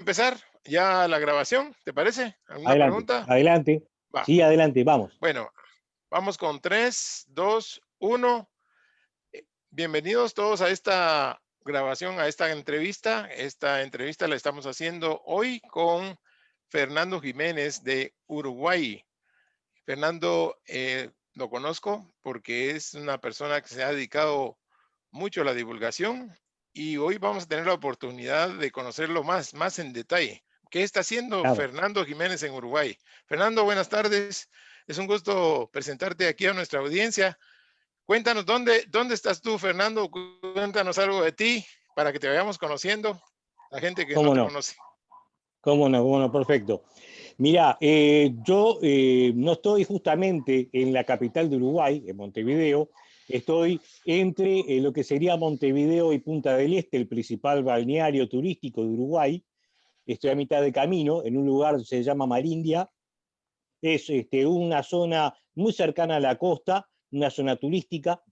empezar ya la grabación, ¿te parece? ¿Alguna Adelante, pregunta? adelante. Va. Sí, adelante, vamos. Bueno, vamos con 3, 2, 1. Bienvenidos todos a esta grabación, a esta entrevista. Esta entrevista la estamos haciendo hoy con Fernando Jiménez de Uruguay. Fernando lo conozco porque es una persona que se ha dedicado mucho a la divulgación y hoy vamos a tener la oportunidad de conocerlo más en detalle. ¿Qué está haciendo Claro. Fernando Jiménez en Uruguay? Fernando, buenas tardes. Es un gusto presentarte aquí a nuestra audiencia. Cuéntanos, ¿dónde estás tú, Fernando? Cuéntanos algo de ti para que te vayamos conociendo, la gente que no ¿Cómo te no? conoce. ¿Cómo no? Perfecto. Mira, yo no estoy justamente en la capital de Uruguay, en Montevideo. Estoy entre lo que sería Montevideo y Punta del Este, el principal balneario turístico de Uruguay. Estoy a mitad de camino, en un lugar que se llama Marindia. Es una zona muy cercana a la costa, una zona turística,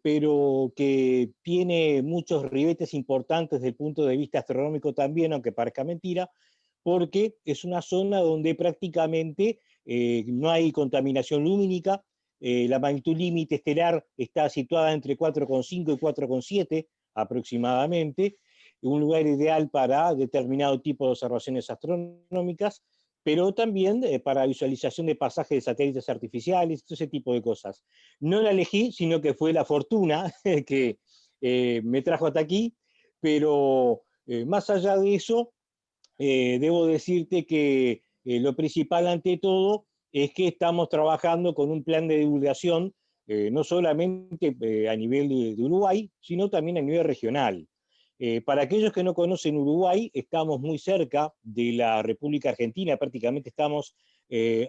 pero que tiene muchos ribetes importantes desde el punto de vista astronómico también, aunque parezca mentira, porque es una zona donde prácticamente no hay contaminación lumínica, la magnitud límite estelar está situada entre 4,5 y 4,7 aproximadamente, un lugar ideal para determinado tipo de observaciones astronómicas, pero también para visualización de pasajes de satélites artificiales, todo ese tipo de cosas. No la elegí, sino que fue la fortuna que me trajo hasta aquí, pero más allá de eso, debo decirte que lo principal ante todo es que estamos trabajando con un plan de divulgación, no solamente a nivel de Uruguay, sino también a nivel regional. Para aquellos que no conocen Uruguay, estamos muy cerca de la República Argentina, prácticamente estamos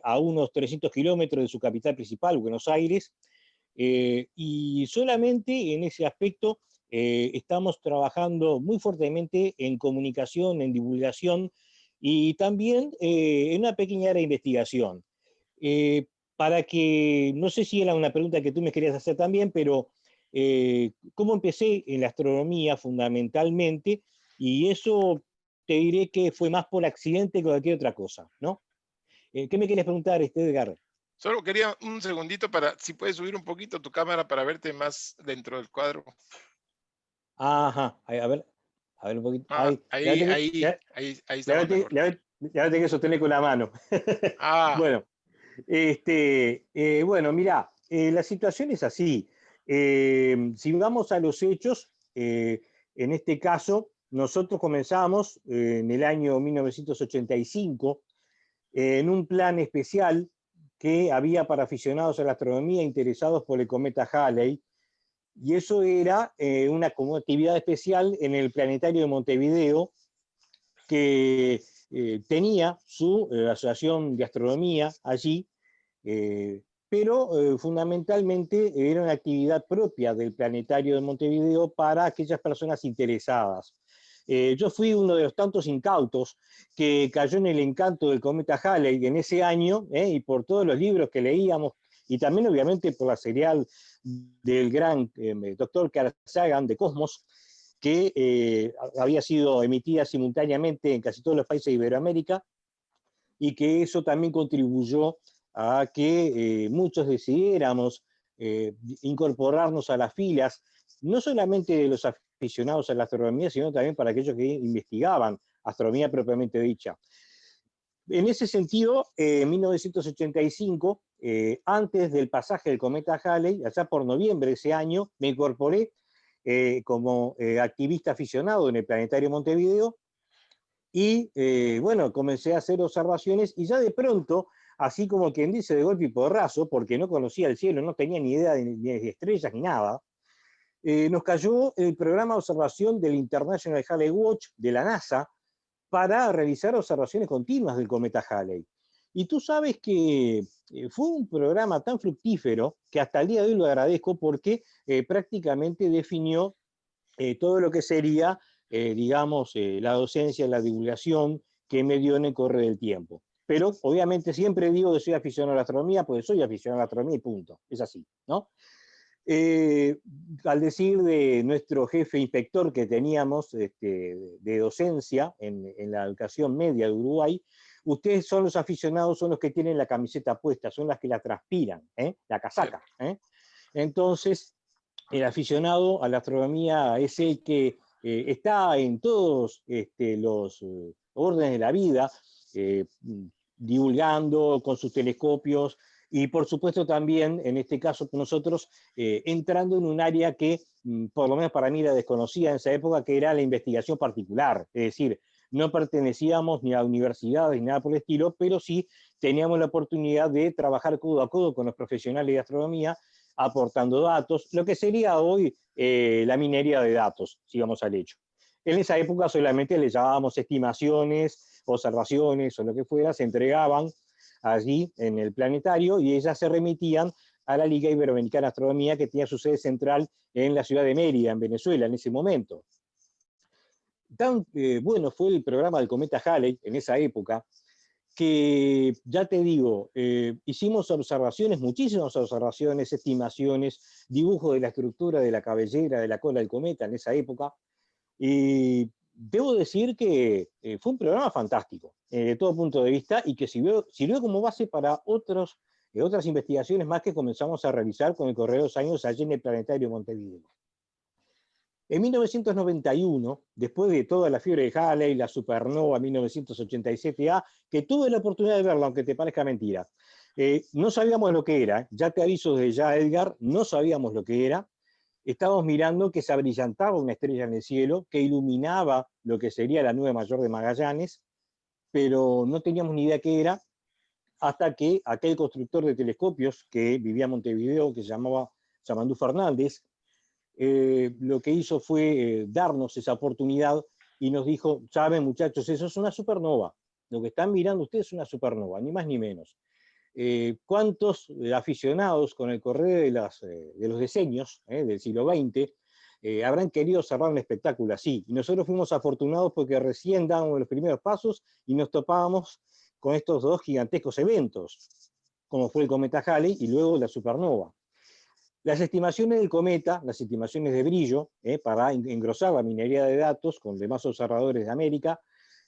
a unos 300 kilómetros de su capital principal, Buenos Aires, y solamente en ese aspecto estamos trabajando muy fuertemente en comunicación, en divulgación y también en una pequeña área de investigación. Para que, no sé si era una pregunta que tú me querías hacer también, pero cómo empecé en la astronomía fundamentalmente, y eso te diré que fue más por accidente que cualquier otra cosa, ¿no? ¿Qué me quieres preguntar, Edgar? Solo quería un segundito para, si puedes subir un poquito tu cámara para verte más dentro del cuadro. Ajá, a ver un poquito. Ah, Ahí, ahí, ahí, ahí está más mejor. llévate que sostener con la mano. Ah, Bueno, bueno, mira, la situación es así. Si vamos a los hechos, en este caso, nosotros comenzamos en el año 1985 en un plan especial que había para aficionados a la astronomía interesados por el cometa Halley, y eso era como actividad especial en el planetario de Montevideo, que tenía su asociación de astronomía allí, pero fundamentalmente era una actividad propia del planetario de Montevideo para aquellas personas interesadas. Yo fui uno de los tantos incautos que cayó en el encanto del cometa Halley en ese año, y por todos los libros que leíamos, y también obviamente por la serial del gran doctor Carl Sagan de Cosmos, que había sido emitida simultáneamente en casi todos los países de Iberoamérica, y que eso también contribuyó a que muchos decidiéramos incorporarnos a las filas, no solamente de los aficionados a la astronomía, sino también para aquellos que investigaban astronomía propiamente dicha. En ese sentido, en 1985, antes del pasaje del cometa Halley, allá por noviembre de ese año, me incorporé como activista aficionado en el Planetario Montevideo, y bueno, comencé a hacer observaciones y ya de pronto, así como quien dice de golpe y porrazo, porque no conocía el cielo, no tenía ni idea ni de estrellas ni nada, nos cayó el programa de observación del International Halley Watch de la NASA para realizar observaciones continuas del cometa Halley. Y tú sabes que fue un programa tan fructífero que hasta el día de hoy lo agradezco, porque prácticamente definió todo lo que sería, digamos, la docencia, la divulgación que me dio en el correr del tiempo. Pero obviamente siempre digo que soy aficionado a la astronomía, porque soy aficionado a la astronomía y punto. Es así, ¿no? Al decir de nuestro jefe inspector que teníamos de docencia en la educación media de Uruguay, ustedes son los aficionados, son los que tienen la camiseta puesta, son las que la transpiran, la casaca. Entonces, el aficionado a la astronomía es el que está en todos los órdenes de la vida, divulgando con sus telescopios, y por supuesto también, en este caso nosotros, entrando en un área que, por lo menos para mí era desconocida en esa época, que era la investigación particular. Es decir, no pertenecíamos ni a universidades ni nada por el estilo, pero sí teníamos la oportunidad de trabajar codo a codo con los profesionales de astronomía, aportando datos, lo que sería hoy la minería de datos, si vamos al hecho. En esa época solamente le llamábamos estimaciones, observaciones o lo que fuera, se entregaban allí en el planetario y ellas se remitían a la Liga Iberoamericana de Astronomía, que tenía su sede central en la ciudad de Mérida, en Venezuela, en ese momento. Tan bueno fue el programa del cometa Halley en esa época, que ya te digo, hicimos observaciones, muchísimas observaciones, estimaciones, dibujo de la estructura de la cabellera, de la cola del cometa en esa época, y debo decir que fue un programa fantástico, de todo punto de vista, y que sirvió como base para otras investigaciones más que comenzamos a realizar con el correr de los años allí en el Planetario Montevideo. En 1991, después de toda la fiebre de Halley, la supernova 1987A, que tuve la oportunidad de verla, aunque te parezca mentira, no sabíamos lo que era, ya te aviso desde ya, Edgar, no sabíamos lo que era. Estábamos mirando que se abrillantaba una estrella en el cielo, que iluminaba lo que sería la nube mayor de Magallanes, pero no teníamos ni idea qué era, hasta que aquel constructor de telescopios que vivía en Montevideo, que se llamaba Samandú Fernández, lo que hizo fue darnos esa oportunidad y nos dijo, saben muchachos, eso es una supernova, lo que están mirando ustedes es una supernova, ni más ni menos. ¿Cuántos aficionados con el correr de los decenios del siglo XX habrán querido observar un espectáculo así? Y nosotros fuimos afortunados porque recién dábamos los primeros pasos y nos topábamos con estos dos gigantescos eventos, como fue el cometa Halley y luego la supernova. Las estimaciones del cometa, las estimaciones de brillo, para engrosar la minería de datos con demás observadores de América,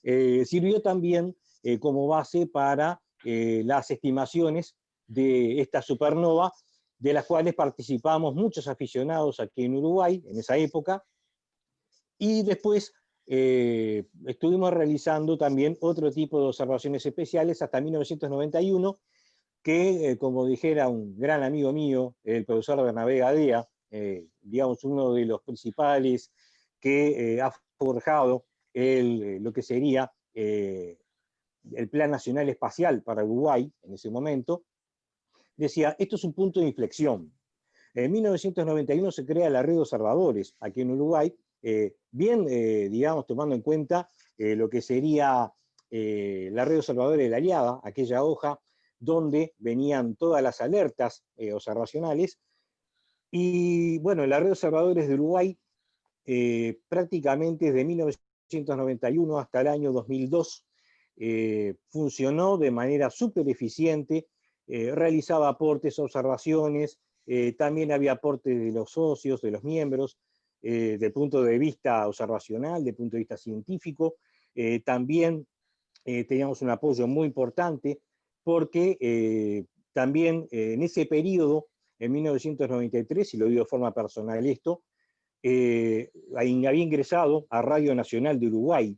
sirvió también como base para las estimaciones de esta supernova, de las cuales participamos muchos aficionados aquí en Uruguay, en esa época, y después estuvimos realizando también otro tipo de observaciones especiales hasta 1991, que, como dijera un gran amigo mío, el profesor Bernabé Gadea, digamos uno de los principales que ha forjado lo que sería el Plan Nacional Espacial para Uruguay, en ese momento, decía, esto es un punto de inflexión. En 1991 se crea la red de observadores aquí en Uruguay, digamos, tomando en cuenta lo que sería la red de observadores de la Aliada, aquella hoja donde venían todas las alertas observacionales. Y bueno, la red de observadores de Uruguay, prácticamente desde 1991 hasta el año 2002, funcionó de manera súper eficiente, realizaba aportes, observaciones, también había aportes de los socios, de los miembros, del punto de vista observacional, del punto de vista científico. También teníamos un apoyo muy importante porque también en ese periodo, en 1993, y lo digo de forma personal esto, había ingresado a Radio Nacional de Uruguay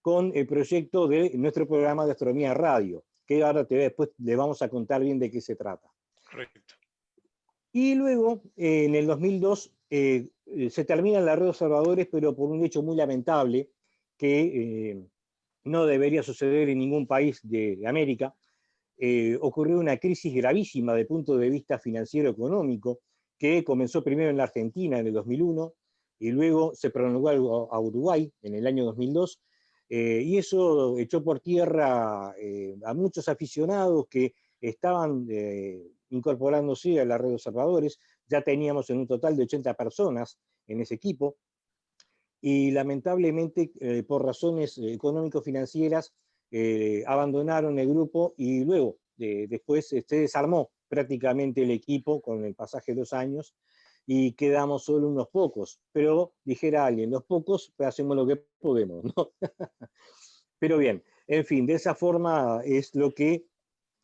con el proyecto de nuestro programa de Astronomía Radio, que ahora después le vamos a contar bien de qué se trata. Correcto. Y luego, en el 2002, se termina la red de observadores, pero por un hecho muy lamentable que no debería suceder en ningún país de América. Ocurrió una crisis gravísima desde el punto de vista financiero-económico, que comenzó primero en la Argentina en el 2001 y luego se prolongó a Uruguay en el año 2002, y eso echó por tierra a muchos aficionados que estaban incorporándose a la red de observadores. Ya teníamos en un total de 80 personas en ese equipo, y lamentablemente por razones económico-financieras abandonaron el grupo y luego después se desarmó prácticamente el equipo con el pasaje de 2 años y quedamos solo unos pocos. Pero dijera alguien, los pocos pues, hacemos lo que podemos, ¿no? Pero bien, en fin, de esa forma es lo que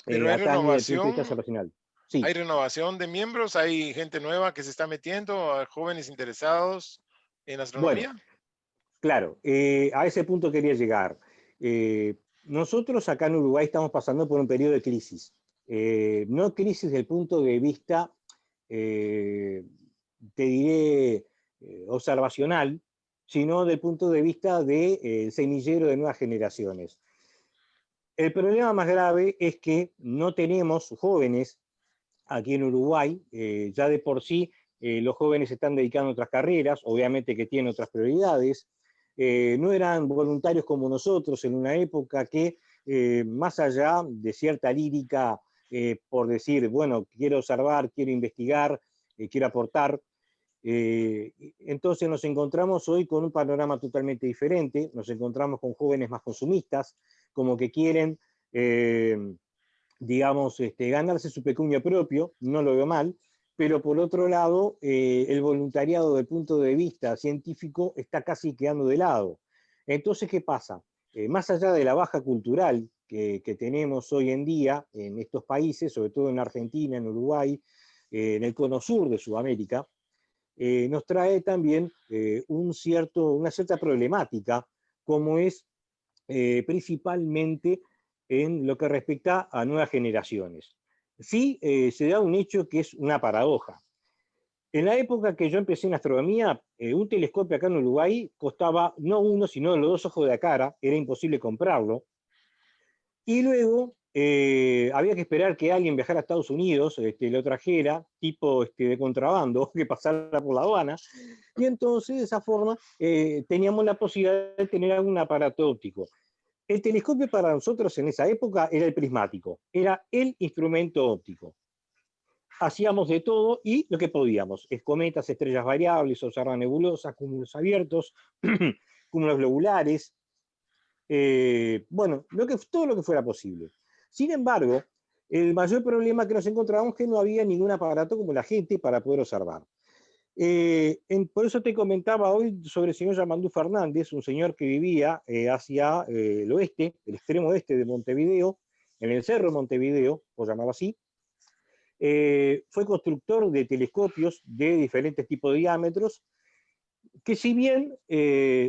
Pero hay atañe desde el punto de vista renovación, operacional. Sí, hay renovación de miembros, hay gente nueva que se está metiendo, hay jóvenes interesados en bueno, astronomía. claro, a ese punto quería llegar. Nosotros acá en Uruguay estamos pasando por un periodo de crisis. No crisis desde el punto de vista, eh, te diré, observacional, sino del punto de vista de semillero de nuevas generaciones. El problema más grave es que no tenemos jóvenes aquí en Uruguay, ya de por sí los jóvenes se están dedicando a otras carreras, obviamente que tienen otras prioridades, no eran voluntarios como nosotros en una época que, más allá de cierta lírica, por decir, bueno, quiero observar, quiero investigar, quiero aportar, entonces nos encontramos hoy con un panorama totalmente diferente, nos encontramos con jóvenes más consumistas, como que quieren eh, digamos, ganarse su pecunia propio, no lo veo mal, pero por otro lado, el voluntariado desde el punto de vista científico está casi quedando de lado. Entonces, ¿qué pasa? Más allá de la baja cultural que tenemos hoy en día en estos países, sobre todo en Argentina, en Uruguay, en el cono sur de Sudamérica, nos trae también una cierta problemática, como es principalmente en lo que respecta a nuevas generaciones. Sí, se da un hecho que es una paradoja. En la época que yo empecé en astronomía, un telescopio acá en Uruguay costaba no uno, sino los 2 ojos de la cara, era imposible comprarlo. Y luego había que esperar que alguien viajara a Estados Unidos, lo trajera, tipo de contrabando, que pasara por la aduana, y entonces de esa forma teníamos la posibilidad de tener algún aparato óptico. El telescopio para nosotros en esa época era el prismático, era el instrumento óptico. Hacíamos de todo y lo que podíamos, cometas, estrellas variables, observar nebulosas, cúmulos abiertos, cúmulos globulares, bueno, todo lo que fuera posible. Sin embargo, el mayor problema que nos encontrábamos es que no había ningún aparato como la gente para poder observar. Por eso te comentaba hoy sobre el señor Yamandú Fernández, un señor que vivía hacia el oeste, el extremo oeste de Montevideo, en el Cerro de Montevideo, por llamarlo así. Fue constructor de telescopios de diferentes tipos de diámetros, que si bien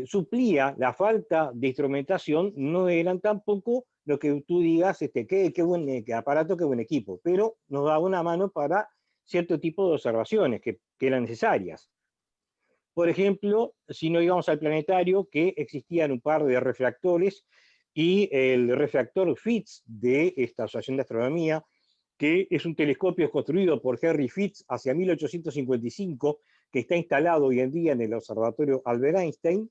suplía la falta de instrumentación, no eran tampoco lo que tú digas, qué buen aparato, qué buen equipo, pero nos daba una mano para cierto tipo de observaciones que eran necesarias. Por ejemplo, si no íbamos al planetario, que existían un par de refractores y el refractor Fitz de esta Asociación de Astronomía, que es un telescopio construido por Henry Fitz hacia 1855, que está instalado hoy en día en el Observatorio Albert Einstein,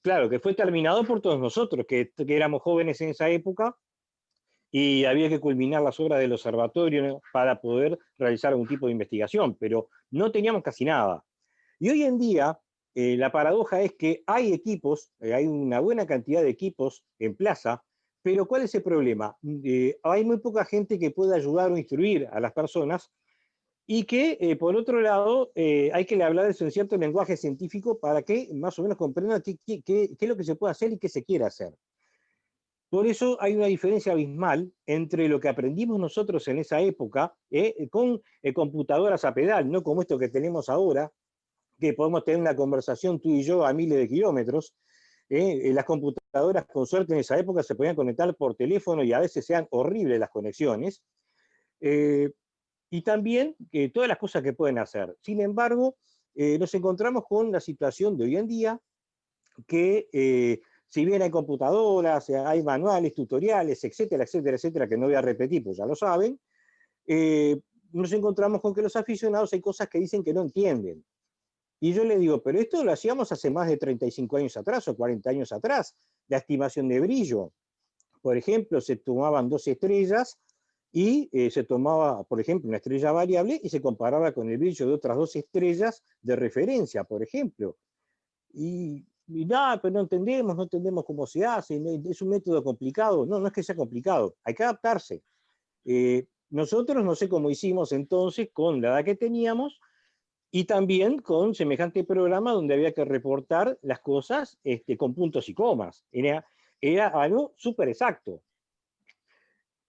claro, que fue terminado por todos nosotros, que éramos jóvenes en esa época, y había que culminar las obras del observatorio, ¿no?, para poder realizar algún tipo de investigación, pero no teníamos casi nada. Y hoy en día, la paradoja es que hay equipos, hay una buena cantidad de equipos en plaza, pero ¿cuál es el problema? Hay muy poca gente que pueda ayudar o instruir a las personas y que, por otro lado, hay que hablarles en cierto lenguaje científico para que más o menos comprendan qué es lo que se puede hacer y qué se quiere hacer. Por eso hay una diferencia abismal entre lo que aprendimos nosotros en esa época, con computadoras a pedal, no como esto que tenemos ahora, que podemos tener una conversación tú y yo a miles de kilómetros. Las computadoras, con suerte, en esa época se podían conectar por teléfono y a veces sean horribles las conexiones. Eh, y también todas las cosas que pueden hacer. Sin embargo, nos encontramos con la situación de hoy en día que, si bien hay computadoras, hay manuales, tutoriales, etcétera, etcétera, etcétera, que no voy a repetir, pues ya lo saben, eh, nos encontramos con que los aficionados hay cosas que dicen que no entienden. Y yo le digo, pero esto lo hacíamos hace más de 35 años atrás o 40 años atrás, la estimación de brillo. Por ejemplo, se tomaban 2 estrellas y se tomaba, por ejemplo, una estrella variable y se comparaba con el brillo de otras 2 estrellas de referencia, por ejemplo. Y nada, pero no entendemos cómo se hace, es un método complicado. No, no es que sea complicado, hay que adaptarse. Nosotros no sé cómo hicimos entonces con la edad que teníamos y también con semejante programa donde había que reportar las cosas con puntos y comas. Era algo súper exacto.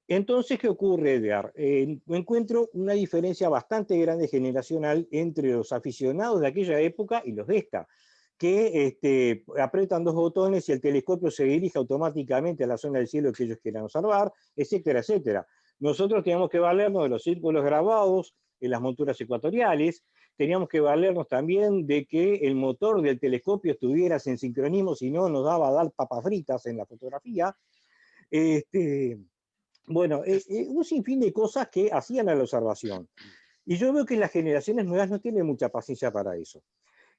Entonces, ¿qué ocurre, Edgar? Encuentro una diferencia bastante grande generacional entre los aficionados de aquella época y los de esta, que apretan dos botones y el telescopio se dirige automáticamente a la zona del cielo que ellos quieran observar, etcétera, etcétera. Nosotros teníamos que valernos de los círculos grabados en las monturas ecuatoriales, teníamos que valernos también de que el motor del telescopio estuviera en sincronismo, si no nos daba a dar papas fritas en la fotografía. Bueno, un sinfín de cosas que hacían a la observación. Y yo veo que las generaciones nuevas no tienen mucha paciencia para eso.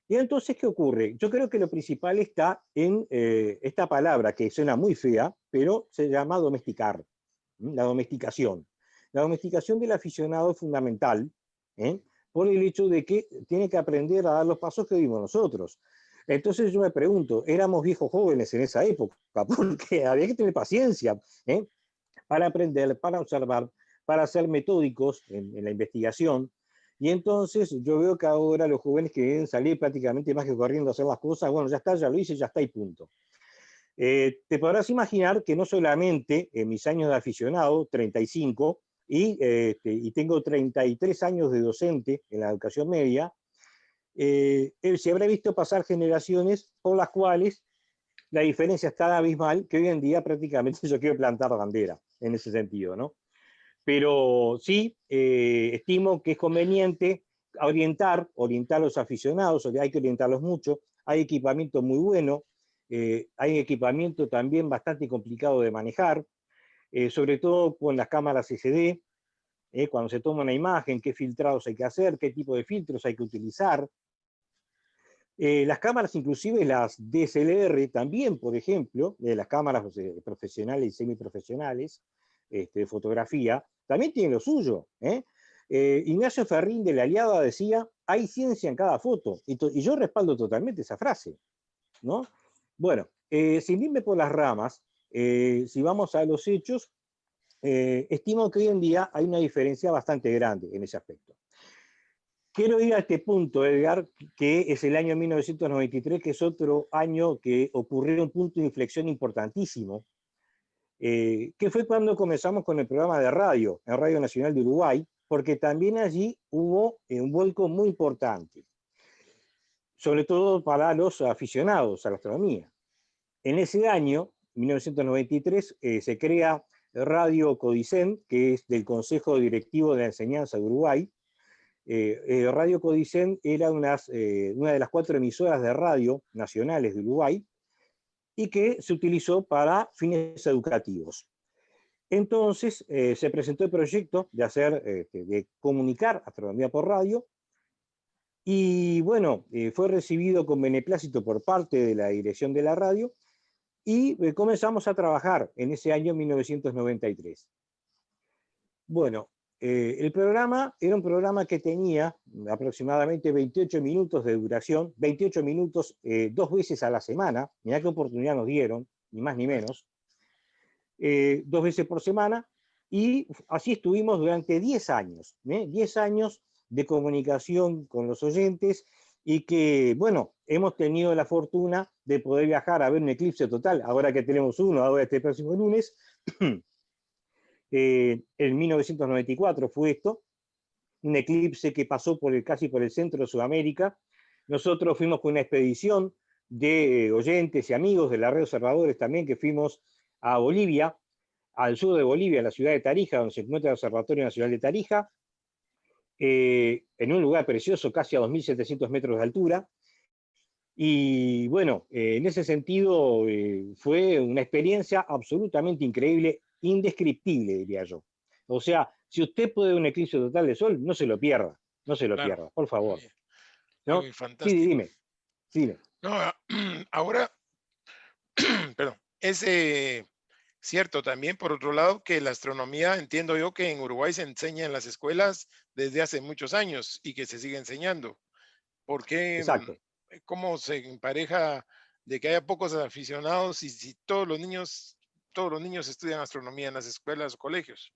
Y entonces, ¿qué ocurre? Yo creo que lo principal está en esta palabra que suena muy fea, pero se llama domesticar, la domesticación. La domesticación del aficionado es fundamental, ¿eh? Por el hecho de que tiene que aprender a dar los pasos que dimos nosotros. Entonces yo me pregunto, éramos viejos jóvenes en esa época, porque había que tener paciencia, ¿eh? Para aprender, para observar, para ser metódicos en la investigación. Y entonces yo veo que ahora los jóvenes que quieren salir prácticamente más que corriendo a hacer las cosas, bueno, ya está, ya lo hice, ya está y punto. Te podrás imaginar que no solamente en mis años de aficionado, 35, y tengo 33 años de docente en la educación media, se habrá visto pasar generaciones por las cuales la diferencia es tan abismal que hoy en día prácticamente yo quiero plantar bandera en ese sentido, ¿no? Pero sí, estimo que es conveniente orientar a los aficionados, hay que orientarlos mucho, hay equipamiento muy bueno, hay equipamiento también bastante complicado de manejar, sobre todo con las cámaras SD, cuando se toma una imagen, qué filtrados hay que hacer, qué tipo de filtros hay que utilizar. Las cámaras, inclusive las DSLR también, por ejemplo, las cámaras profesionales y semiprofesionales de fotografía, también tienen lo suyo. Ignacio Ferrín de la Aliada decía, hay ciencia en cada foto, y yo respaldo totalmente esa frase, ¿no? Bueno, sin irme por las ramas, si vamos a los hechos, estimo que hoy en día hay una diferencia bastante grande en ese aspecto. Quiero ir a este punto, Edgar, que es el año 1993, que es otro año que ocurrió un punto de inflexión importantísimo, que fue cuando comenzamos con el programa de radio, en Radio Nacional de Uruguay, porque también allí hubo un vuelco muy importante, sobre todo para los aficionados a la astronomía. En ese año, 1993, se crea Radio Codicen, que es del Consejo Directivo de la Enseñanza de Uruguay. Radio Codicen era una de las 4 emisoras de radio nacionales de Uruguay y que se utilizó para fines educativos. Entonces se presentó el proyecto de comunicar astronomía por radio y bueno, fue recibido con beneplácito por parte de la dirección de la radio y comenzamos a trabajar en ese año 1993. Bueno, el programa era un programa que tenía aproximadamente 28 minutos de duración, 28 minutos 2 veces a la semana, mirá qué oportunidad nos dieron, ni más ni menos, 2 veces por semana, y así estuvimos durante 10 años, 10 años de comunicación con los oyentes, y que, bueno, hemos tenido la fortuna de poder viajar a ver un eclipse total, ahora que tenemos uno, ahora este próximo lunes. En 1994 fue esto, un eclipse que pasó casi por el centro de Sudamérica. Nosotros fuimos con una expedición de oyentes y amigos de la red de observadores también, que fuimos a Bolivia, al sur de Bolivia, en la ciudad de Tarija, donde se encuentra el Observatorio Nacional de Tarija, en un lugar precioso, casi a 2.700 metros de altura. Y bueno, en ese sentido fue una experiencia absolutamente increíble, indescriptible, diría yo. O sea, si usted puede ver un eclipse total de sol, no se lo pierda, no se lo Claro, pierda, por favor. ¿No? muy Sí, fantástico. dime, dime. No, ahora, perdón, es cierto también, por otro lado, que la astronomía, entiendo yo que en Uruguay se enseña en las escuelas desde hace muchos años y que se sigue enseñando. ¿Por qué? Exacto. ¿Cómo se empareja de que haya pocos aficionados y si todos los niños estudian astronomía en las escuelas o colegios?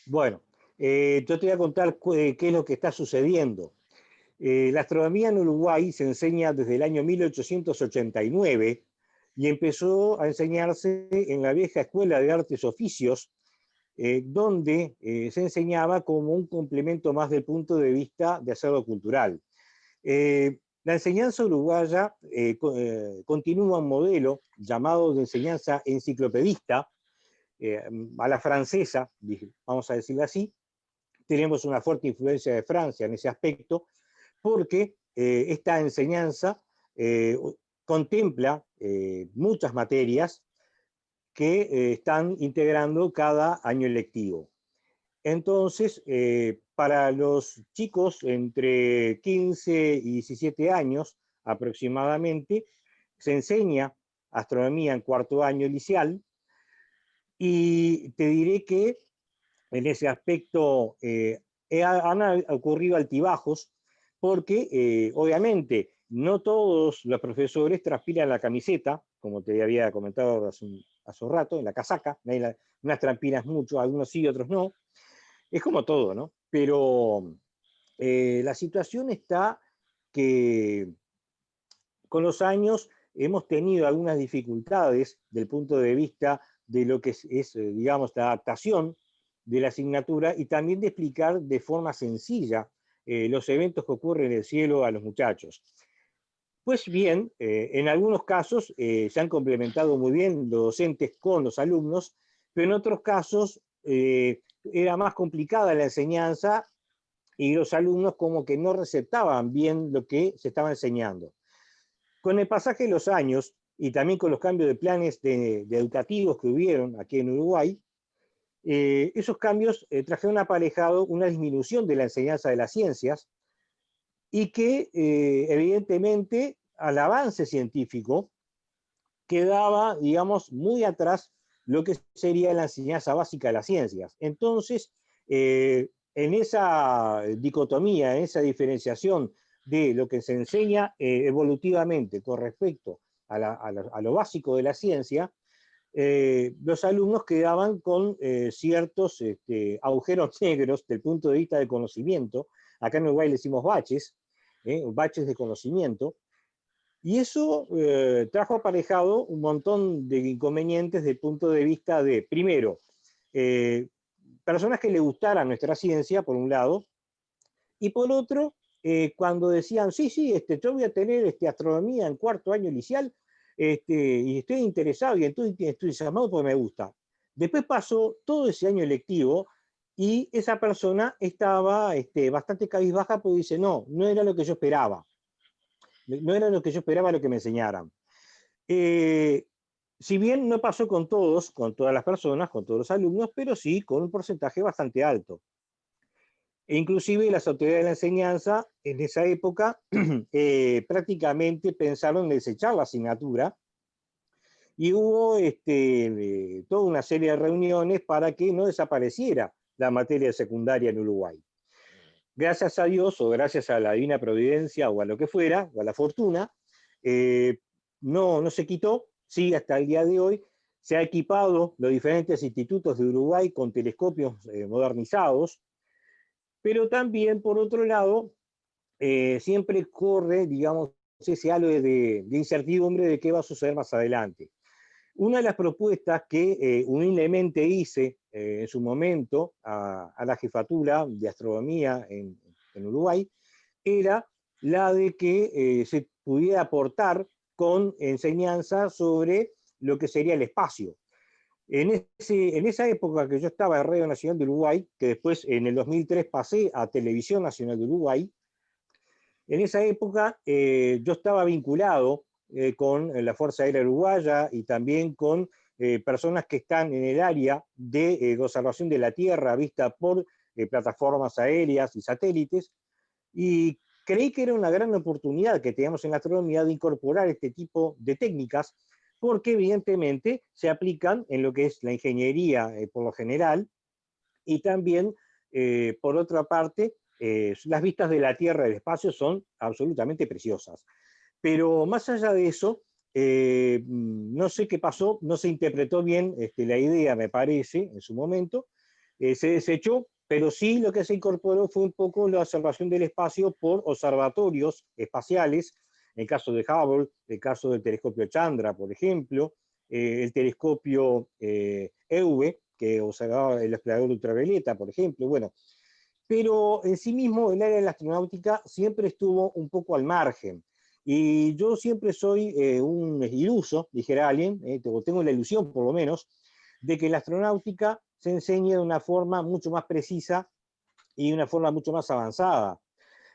Bueno, yo te voy a contar qué es lo que está sucediendo. La astronomía en Uruguay se enseña desde el año 1889 y empezó a enseñarse en la vieja Escuela de Artes Oficios, donde se enseñaba como un complemento más del punto de vista de acervo cultural. La enseñanza uruguaya continúa un modelo llamado de enseñanza enciclopedista, a la francesa, vamos a decirlo así. Tenemos una fuerte influencia de Francia en ese aspecto, porque esta enseñanza contempla muchas materias que están integrando cada año lectivo. Entonces, para los chicos entre 15 y 17 años aproximadamente, se enseña astronomía en cuarto año inicial, y te diré que en ese aspecto han ocurrido altibajos, porque obviamente no todos los profesores transpiran la camiseta, como te había comentado hace un rato, en la casaca, unas transpiras mucho, algunos sí, otros no. Es como todo, ¿no? Pero la situación está que con los años hemos tenido algunas dificultades del punto de vista de lo que digamos, la adaptación de la asignatura, y también de explicar de forma sencilla los eventos que ocurren en el cielo a los muchachos. Pues bien, en algunos casos se han complementado muy bien los docentes con los alumnos, pero en otros casos era más complicada la enseñanza y los alumnos como que no receptaban bien lo que se estaba enseñando. Con el pasaje de los años y también con los cambios de planes de educativos que hubieron aquí en Uruguay, esos cambios trajeron aparejado una disminución de la enseñanza de las ciencias, y que evidentemente al avance científico quedaba, digamos, muy atrás lo que sería la enseñanza básica de las ciencias. Entonces, en esa dicotomía, en esa diferenciación de lo que se enseña evolutivamente con respecto a lo básico de la ciencia, los alumnos quedaban con ciertos agujeros negros del punto de vista del conocimiento. Acá en Uruguay le decimos baches, baches de conocimiento, y eso trajo aparejado un montón de inconvenientes desde el punto de vista de, primero, personas que le gustara nuestra ciencia, por un lado, y por otro, cuando decían, sí, sí, yo voy a tener astronomía en cuarto año inicial, y estoy interesado y estoy llamado porque me gusta. Después pasó todo ese año lectivo y esa persona estaba bastante cabizbaja, porque dice, no, no era lo que yo esperaba. No era lo que yo esperaba lo que me enseñaran. Si bien no pasó con todos, con todas las personas, con todos los alumnos, pero sí con un porcentaje bastante alto. E inclusive las autoridades de la enseñanza en esa época prácticamente pensaron en desechar la asignatura, y hubo toda una serie de reuniones para que no desapareciera la materia secundaria en Uruguay. Gracias a Dios, o gracias a la divina providencia, o a lo que fuera, o a la fortuna, no se quitó. Sí, hasta el día de hoy se ha equipado los diferentes institutos de Uruguay con telescopios modernizados, pero también, por otro lado, siempre corre, digamos, ese halo de incertidumbre de qué va a suceder más adelante. Una de las propuestas que humildemente hice en su momento a la jefatura de astronomía en Uruguay era la de que se pudiera aportar con enseñanza sobre lo que sería el espacio. En esa época que yo estaba en Radio Nacional de Uruguay, que después en el 2003 pasé a Televisión Nacional de Uruguay, en esa época yo estaba vinculado con la Fuerza Aérea Uruguaya y también con personas que están en el área de observación de la Tierra vista por plataformas aéreas y satélites, y creí que era una gran oportunidad que teníamos en la astronomía de incorporar este tipo de técnicas, porque evidentemente se aplican en lo que es la ingeniería por lo general, y también, por otra parte, las vistas de la Tierra y del espacio son absolutamente preciosas. Pero más allá de eso, no sé qué pasó, no se interpretó bien la idea, me parece, en su momento, se desechó, pero sí lo que se incorporó fue un poco la observación del espacio por observatorios espaciales, en el caso de Hubble, el caso del telescopio Chandra, por ejemplo, el telescopio EUVE, que observaba el explorador ultravioleta, por ejemplo. Bueno, pero en sí mismo el área de la astronáutica siempre estuvo un poco al margen. Y yo siempre soy un iluso, dijera alguien, o tengo la ilusión por lo menos, de que la astronáutica se enseña de una forma mucho más precisa y de una forma mucho más avanzada.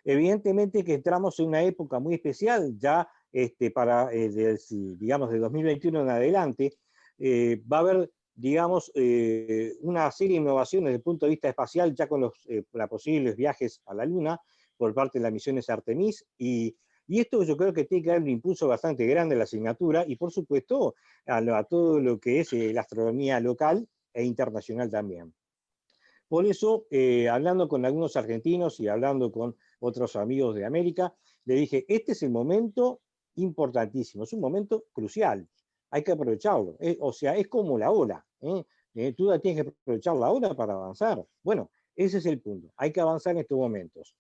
Evidentemente que entramos en una época muy especial, ya para, digamos, de 2021 en adelante, va a haber, digamos, una serie de innovaciones desde el punto de vista espacial, ya con los posibles viajes a la Luna por parte de las misiones Artemis, y esto yo creo que tiene que dar un impulso bastante grande a la asignatura y, por supuesto, a todo lo que es la astronomía local e internacional también. Por eso, hablando con algunos argentinos y hablando con otros amigos de América, le dije, este es el momento importantísimo, es un momento crucial, hay que aprovecharlo. O sea, es como la ola, tú tienes que aprovechar la ola para avanzar. Bueno, ese es el punto, hay que avanzar en estos momentos.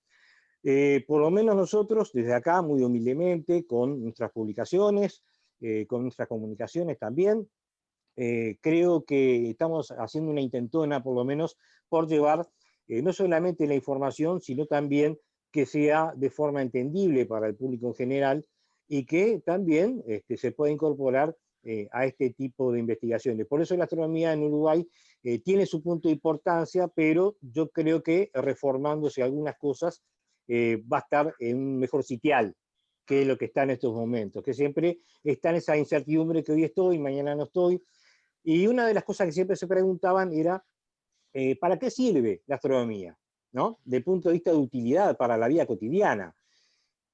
Por lo menos nosotros, desde acá, muy humildemente, con nuestras publicaciones, con nuestras comunicaciones también, creo que estamos haciendo una intentona, por lo menos, por llevar no solamente la información, sino también que sea de forma entendible para el público en general y que también se pueda incorporar a este tipo de investigaciones. Por eso la astronomía en Uruguay tiene su punto de importancia, pero yo creo que reformándose algunas cosas va a estar en un mejor sitial que lo que está en estos momentos, que siempre está en esa incertidumbre que hoy estoy, mañana no estoy, y una de las cosas que siempre se preguntaban era, ¿para qué sirve la astronomía? ¿No? Desde el punto de vista de utilidad para la vida cotidiana.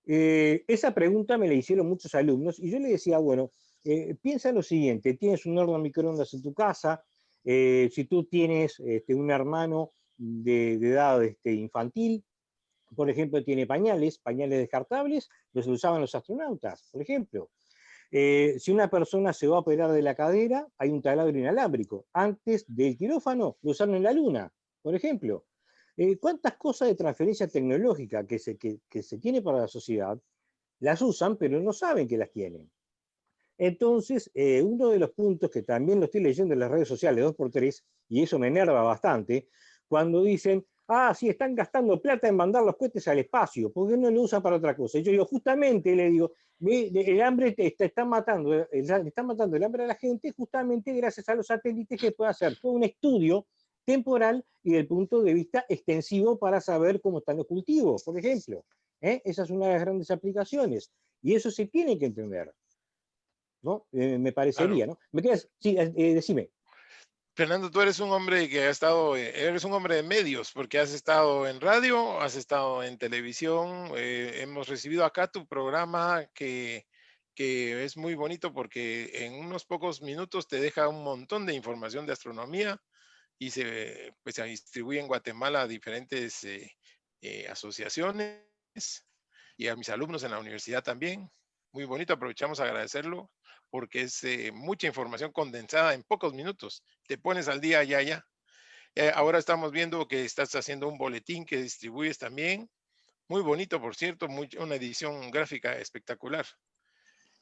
Esa pregunta me la hicieron muchos alumnos y yo le decía, bueno, piensa en lo siguiente, tienes un horno microondas en tu casa, si tú tienes un hermano de edad infantil, por ejemplo, tiene pañales descartables, los usaban los astronautas, por ejemplo. Si una persona se va a operar de la cadera, hay un taladro inalámbrico. Antes del quirófano, lo usaron en la luna, por ejemplo. ¿Cuántas cosas de transferencia tecnológica que se tiene para la sociedad las usan, pero no saben que las tienen? Entonces, uno de los puntos que también lo estoy leyendo en las redes sociales 2x3, y eso me enerva bastante, cuando dicen, sí, están gastando plata en mandar los cohetes al espacio, ¿por qué no lo usan para otra cosa? Y yo digo, justamente, le digo, el hambre está matando, está matando el hambre a la gente justamente gracias a los satélites que puede hacer todo un estudio temporal y del punto de vista extensivo para saber cómo están los cultivos, por ejemplo. Esa es una de las grandes aplicaciones. Y eso se tiene que entender. ¿No? Me Claro. parecería, ¿no? ¿Me quedas? Sí, decime. Fernando, tú eres un hombre que ha estado, eres un hombre de medios, porque has estado en radio, has estado en televisión, hemos recibido acá tu programa que es muy bonito porque en unos pocos minutos te deja un montón de información de astronomía y pues, se distribuye en Guatemala a diferentes asociaciones y a mis alumnos en la universidad también. Muy bonito, aprovechamos a agradecerlo porque es mucha información condensada en pocos minutos. Te pones al día ya, ya. Ahora estamos viendo que estás haciendo un boletín que distribuyes también. Muy bonito, por cierto, una edición gráfica espectacular.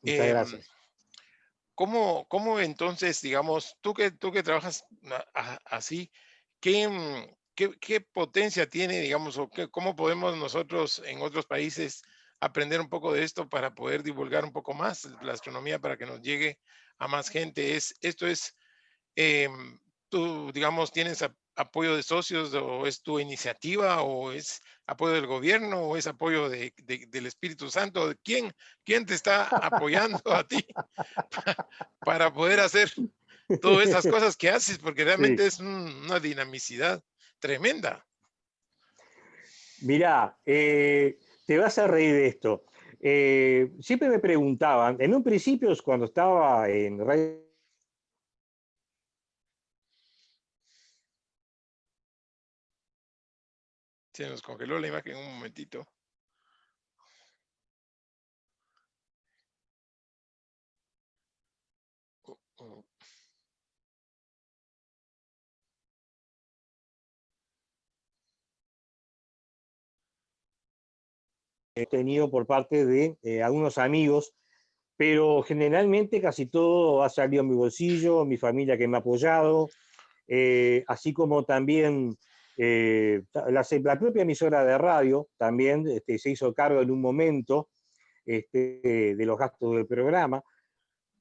Muchas Em, gracias. ¿Cómo entonces, digamos, tú que trabajas así, qué, qué potencia tiene, digamos, o cómo podemos nosotros en otros países aprender un poco de esto para poder divulgar un poco más la astronomía para que nos llegue a más gente? Esto es tú, digamos, tienes apoyo de socios o es tu iniciativa o es apoyo del gobierno o es apoyo del Espíritu Santo? ¿Quién te está apoyando a ti para poder hacer todas esas cosas que haces? Porque Sí. realmente es una dinamicidad tremenda. Mirá, te vas a reír de esto. Siempre me preguntaban, en un principio, cuando estaba en radio. Se nos congeló la imagen un momentito. Oh, oh. he tenido por parte de algunos amigos, pero generalmente casi todo ha salido en mi bolsillo, mi familia que me ha apoyado, así como también la propia emisora de radio también se hizo cargo en un momento de los gastos del programa,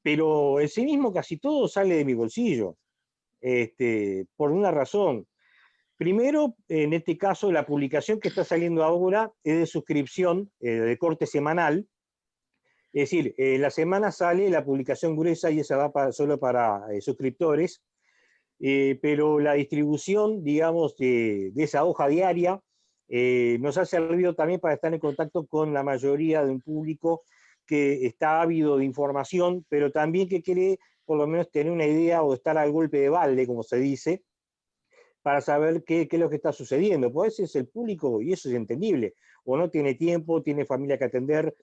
pero en sí mismo casi todo sale de mi bolsillo, por una razón. Primero, en este caso, la publicación que está saliendo ahora es de suscripción, de corte semanal. Es decir, la semana sale la publicación gruesa y esa va solo para suscriptores, pero la distribución, digamos, de esa hoja diaria nos ha servido también para estar en contacto con la mayoría de un público que está ávido de información, pero también que quiere por lo menos tener una idea o estar al golpe de balde, como se dice, para saber qué es lo que está sucediendo. Pues ese es el público, y eso es entendible, o no tiene tiempo, tiene familia que atender.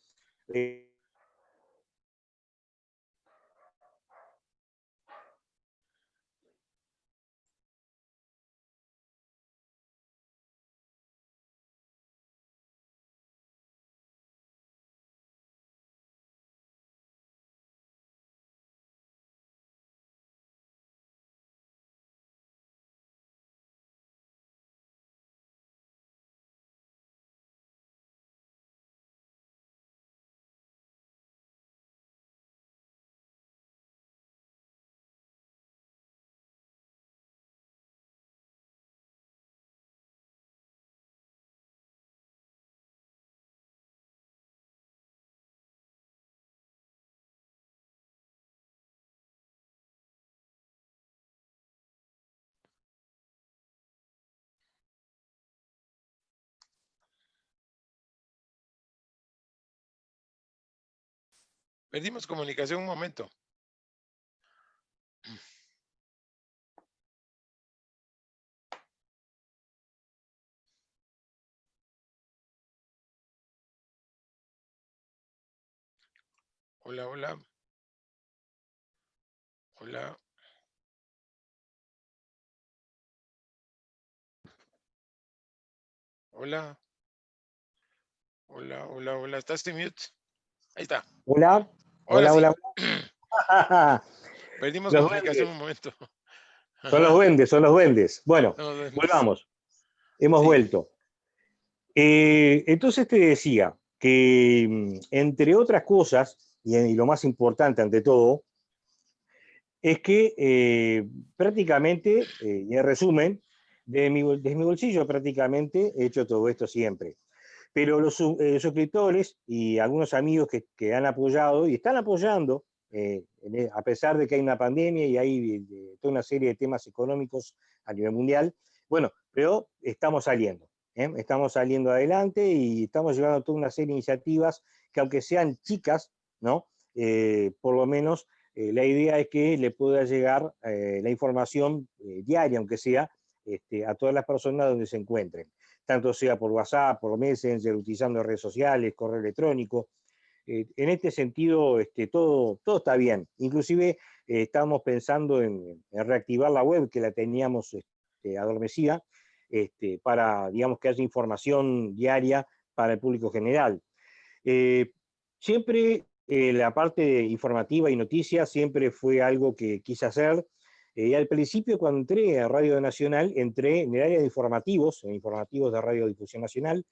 Perdimos comunicación un momento. Hola, hola. Hola. Hola. Hola, hola, hola. ¿Estás en mute? Ahí está. Hola, Ahora hola, sí. hola. Perdimos Los comunicación duendes. un momento. Son los Ajá. duendes, son los duendes. Bueno, No, duendes. volvamos. Hemos Sí. vuelto. Entonces te decía que, entre otras cosas, y lo más importante ante todo, es que prácticamente, y en resumen, desde mi bolsillo prácticamente he hecho todo esto siempre. Pero los suscriptores y algunos amigos que han apoyado y están apoyando, a pesar de que hay una pandemia y hay toda una serie de temas económicos a nivel mundial, bueno, pero estamos saliendo. Estamos saliendo adelante y estamos llevando toda una serie de iniciativas que, aunque sean chicas, ¿no? Por lo menos la idea es que le pueda llegar la información diaria, aunque sea, a todas las personas donde se encuentren, tanto sea por WhatsApp, por Messenger, utilizando redes sociales, correo electrónico. En este sentido, todo está bien. Inclusive estábamos pensando en reactivar la web, que la teníamos adormecida, para, digamos, que haya información diaria para el público general. Siempre la parte informativa y noticias siempre fue algo que quise hacer. Al principio, cuando entré a Radio Nacional, entré en el área de informativos, en informativos de Radiodifusión Nacional,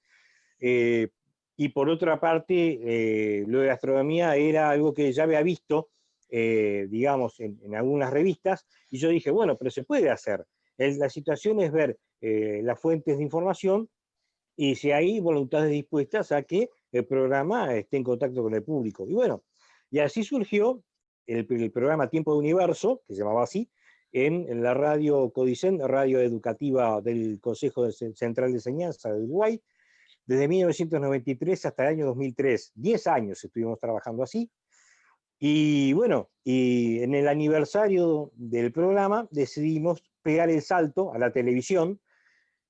y por otra parte, lo de la astronomía era algo que ya había visto, digamos, en algunas revistas, y yo dije, bueno, pero se puede hacer. La situación es ver las fuentes de información y si hay voluntades dispuestas a que el programa esté en contacto con el público. Y bueno, y así surgió el programa Tiempo de Universo, que se llamaba así, en la radio Codicen, radio educativa del Consejo Central de Enseñanza de Uruguay, desde 1993 hasta el año 2003. 10 años estuvimos trabajando así. Y bueno, y en el aniversario del programa decidimos pegar el salto a la televisión,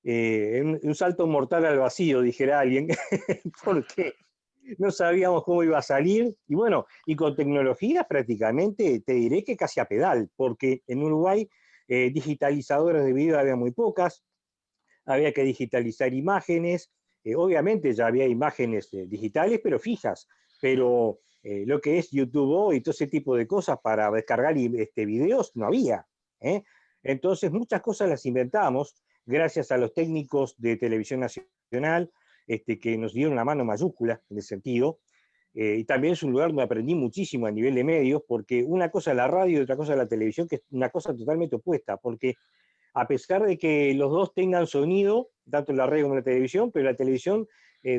un salto mortal al vacío, dijera alguien, porque no sabíamos cómo iba a salir, y bueno, y con tecnología prácticamente te diré que casi a pedal, porque en Uruguay digitalizadoras de video había muy pocas, había que digitalizar imágenes, Obviamente ya había imágenes digitales, pero fijas, pero lo que es YouTube y todo ese tipo de cosas para descargar videos no había. ¿Eh? Entonces muchas cosas las inventamos gracias a los técnicos de Televisión Nacional, que nos dieron una mano mayúscula en ese sentido. Y también es un lugar donde aprendí muchísimo a nivel de medios, porque una cosa es la radio y otra cosa es la televisión, que es una cosa totalmente opuesta, porque a pesar de que los dos tengan sonido, tanto la radio como la televisión, pero la televisión,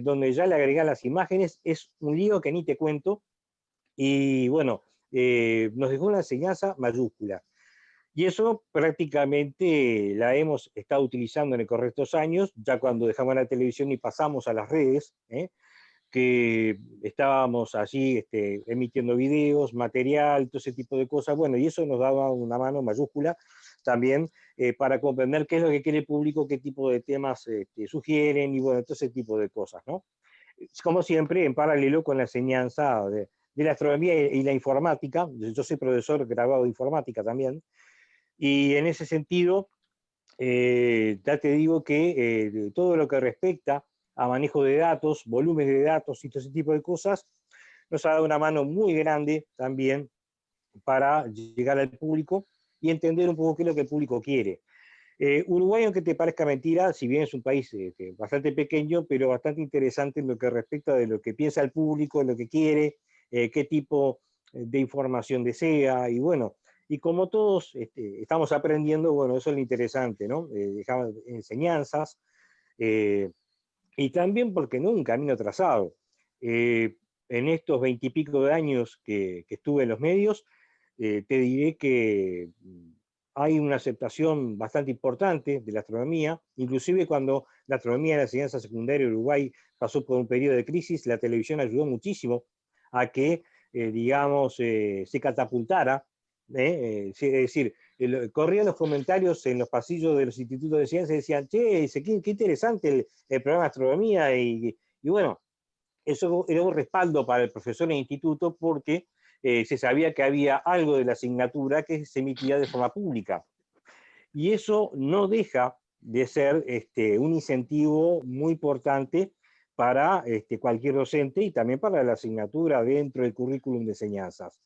donde ya le agregan las imágenes, es un lío que ni te cuento, y bueno, nos dejó una enseñanza mayúscula. Y eso prácticamente la hemos estado utilizando en estos años, ya cuando dejamos la televisión y pasamos a las redes, que estábamos allí emitiendo videos, material, todo ese tipo de cosas. Bueno, y eso nos daba una mano mayúscula también para comprender qué es lo que quiere el público, qué tipo de temas sugieren y bueno, todo ese tipo de cosas, ¿no? Como siempre, en paralelo con la enseñanza de la astronomía y la informática. Yo soy profesor graduado de informática también, y en ese sentido, ya te digo que todo lo que respecta a manejo de datos, volúmenes de datos y todo ese tipo de cosas, nos ha dado una mano muy grande también para llegar al público y entender un poco qué es lo que el público quiere. Uruguay, aunque te parezca mentira, si bien es un país bastante pequeño, pero bastante interesante en lo que respecta de lo que piensa el público, lo que quiere, qué tipo de información desea, y bueno, y como todos estamos aprendiendo, bueno, eso es lo interesante, ¿no? Dejamos enseñanzas, eh, y también, porque no, un camino trazado. En estos 20 y pico de años que estuve en los medios, te diré que hay una aceptación bastante importante de la astronomía, inclusive cuando la astronomía en la enseñanza secundaria de Uruguay pasó por un periodo de crisis, la televisión ayudó muchísimo a que, digamos, se catapultara. Es decir, corrían los comentarios en los pasillos de los institutos de ciencia y decían, che, qué interesante el programa de astronomía, y bueno, eso era un respaldo para el profesor en el instituto porque se sabía que había algo de la asignatura que se emitía de forma pública. Y eso no deja de ser un incentivo muy importante para cualquier docente y también para la asignatura dentro del currículum de enseñanzas.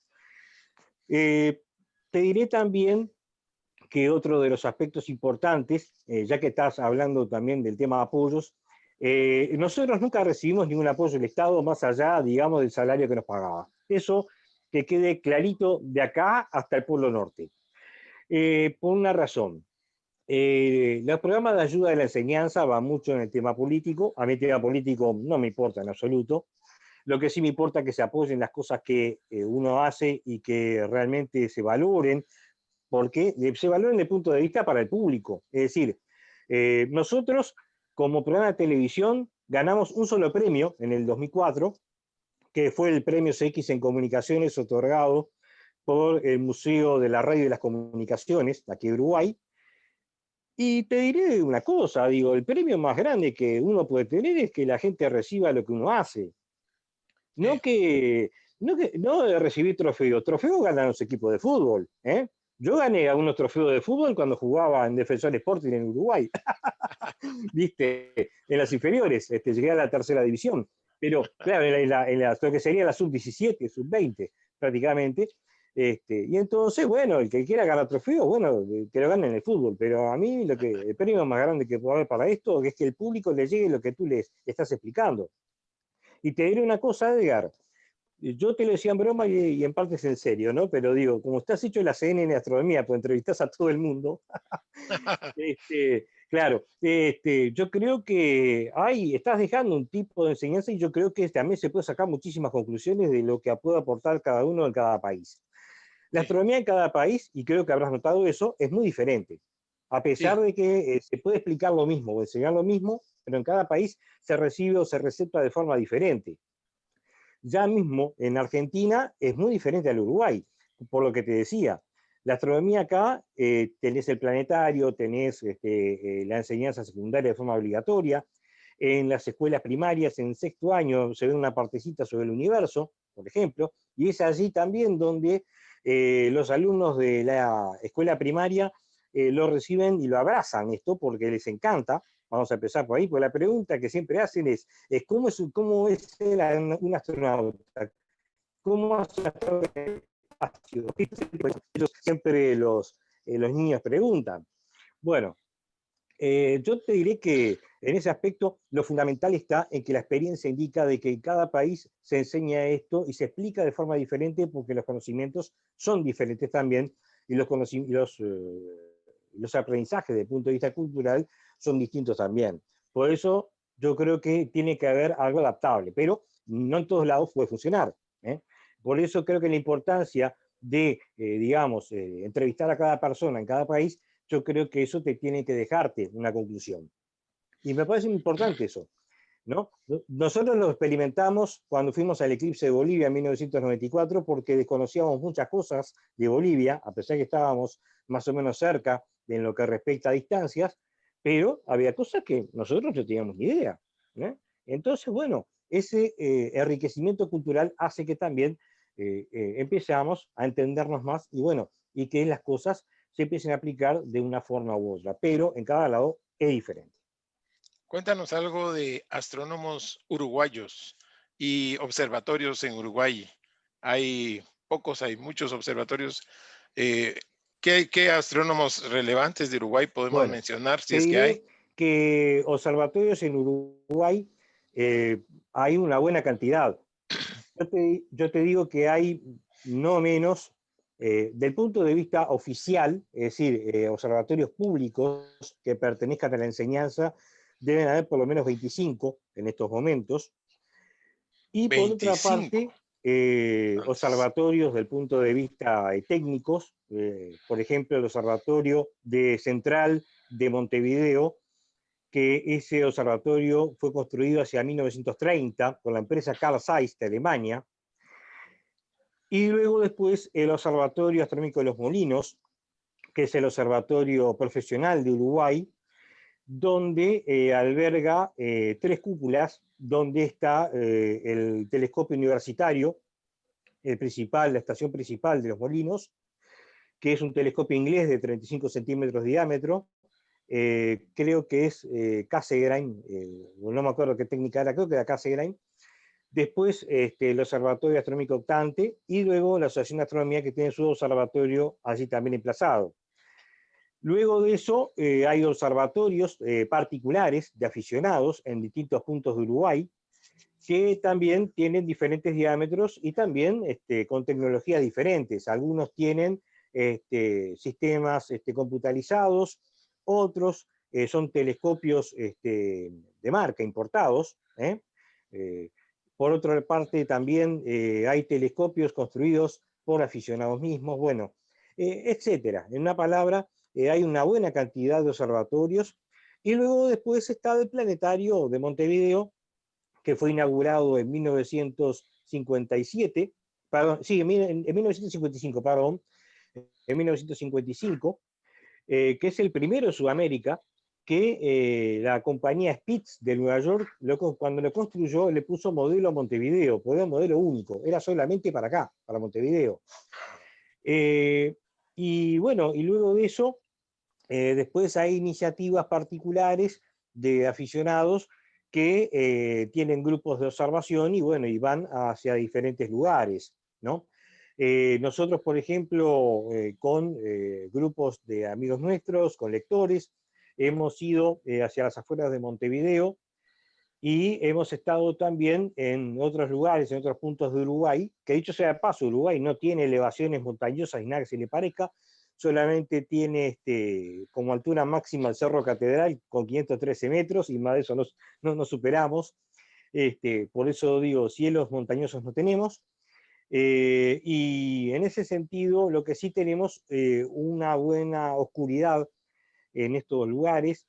Te diré también que otro de los aspectos importantes, ya que estás hablando también del tema de apoyos, nosotros nunca recibimos ningún apoyo del Estado más allá, digamos, del salario que nos pagaba. Eso que quede clarito de acá hasta el Polo Norte. Por una razón. Los programas de ayuda de la enseñanza van mucho en el tema político. A mí el tema político no me importa en absoluto. Lo que sí me importa es que se apoyen las cosas que uno hace y que realmente se valoren, porque se valora desde el punto de vista para el público. Es decir, nosotros como programa de televisión ganamos un solo premio en el 2004, que fue el premio CX en Comunicaciones otorgado por el Museo de la Radio y de las Comunicaciones, aquí de Uruguay. Y te diré una cosa, digo, el premio más grande que uno puede tener es que la gente reciba lo que uno hace. No Sí. no de recibir trofeos. Trofeos ganan los equipos de fútbol. Yo gané algunos trofeos de fútbol cuando jugaba en Defensor Sporting en Uruguay. ¿Viste? En las inferiores, llegué a la tercera división. Pero, claro, lo que sería la sub-17, sub-20, prácticamente. Y entonces, bueno, el que quiera ganar trofeos, bueno, que lo gane en el fútbol. Pero a mí el premio más grande que puedo haber para esto es que el público le llegue lo que tú les estás explicando. Y te diré una cosa, Edgar, yo te lo decía en broma y en parte es en serio, ¿no? Pero digo, como estás hecho en la CNN de astronomía, pues entrevistas a todo el mundo, claro, yo creo que ahí estás dejando un tipo de enseñanza y yo creo que también se puede sacar muchísimas conclusiones de lo que puede aportar cada uno en cada país. La Sí, astronomía en cada país, y creo que habrás notado eso, es muy diferente. A pesar sí, de que se puede explicar lo mismo o enseñar lo mismo, pero en cada país se recibe o se recepta de forma diferente. Ya mismo en Argentina es muy diferente al Uruguay, por lo que te decía. La astronomía acá, tenés el planetario, tenés la enseñanza secundaria de forma obligatoria. En las escuelas primarias, en sexto año, se ve una partecita sobre el universo, por ejemplo, y es allí también donde los alumnos de la escuela primaria lo reciben y lo abrazan esto porque les encanta, Vamos a empezar por ahí, porque la pregunta que siempre hacen es ¿cómo es un astronauta? ¿Cómo hace un astronauta en el espacio? Ellos siempre los niños preguntan. Bueno, yo te diré que en ese aspecto lo fundamental está en que la experiencia indica de que en cada país se enseña esto y se explica de forma diferente porque los conocimientos son diferentes también y los aprendizajes desde el punto de vista cultural son distintos también. Por eso yo creo que tiene que haber algo adaptable, pero no en todos lados puede funcionar, ¿eh? Por eso creo que la importancia de, digamos, entrevistar a cada persona en cada país, yo creo que eso te tiene que dejarte una conclusión. Y me parece importante eso, ¿no? Nosotros lo experimentamos cuando fuimos al eclipse de Bolivia en 1994 porque desconocíamos muchas cosas de Bolivia, a pesar que estábamos más o menos cerca en lo que respecta a distancias, pero había cosas que nosotros no teníamos ni idea, ¿no? Entonces, bueno, ese enriquecimiento cultural hace que también empezamos a entendernos más y bueno, y que las cosas se empiecen a aplicar de una forma u otra, pero en cada lado es diferente. Cuéntanos algo de astrónomos uruguayos y observatorios en Uruguay. Hay pocos, hay muchos observatorios. Eh, ¿qué astrónomos relevantes de Uruguay podemos Bueno, mencionar, si te es que hay? diré que observatorios en Uruguay hay una buena cantidad. Yo te digo que hay no menos, del punto de vista oficial, es decir, observatorios públicos que pertenezcan a la enseñanza, deben haber por lo menos 25 en estos momentos. Y por otra 25. parte, Bastantes. observatorios del punto de vista técnicos, por ejemplo, el Observatorio de Central de Montevideo, que ese observatorio fue construido hacia 1930 por la empresa Carl Zeiss de Alemania, y luego después el Observatorio Astronómico de los Molinos, que es el observatorio profesional de Uruguay, donde alberga tres cúpulas, donde está el telescopio universitario, el principal, la estación principal de los Molinos, que es un telescopio inglés de 35 centímetros de diámetro, creo que es Cassegrain, no me acuerdo qué técnica era, creo que era Cassegrain. Después el Observatorio Astronómico Optante y luego la Asociación de Astronomía que tiene su observatorio allí también emplazado. Luego de eso hay observatorios particulares de aficionados en distintos puntos de Uruguay que también tienen diferentes diámetros y también con tecnologías diferentes. Algunos tienen sistemas computarizados, otros son telescopios de marca importados. Por otra parte, también hay telescopios construidos por aficionados mismos, bueno, etcétera. En una palabra, hay una buena cantidad de observatorios. Y luego después está el planetario de Montevideo, que fue inaugurado en 1957, perdón, sí, en 1955, perdón, en 1955, que es el primero en Sudamérica, que la compañía Spitz de Nueva York, cuando lo construyó, le puso modelo a Montevideo, porque era un modelo único, era solamente para acá, para Montevideo. Y bueno, y luego de eso, después hay iniciativas particulares de aficionados que tienen grupos de observación y bueno, y van hacia diferentes lugares, ¿no? Nosotros, por ejemplo, con grupos de amigos nuestros, con lectores, hemos ido hacia las afueras de Montevideo y hemos estado también en otros lugares, en otros puntos de Uruguay, que dicho sea de paso, Uruguay no tiene elevaciones montañosas y nada que se le parezca, solamente tiene como altura máxima el Cerro Catedral con 513 metros y más de eso no superamos. Por eso digo, cielos montañosos no tenemos. Y en ese sentido, lo que sí tenemos una buena oscuridad en estos lugares,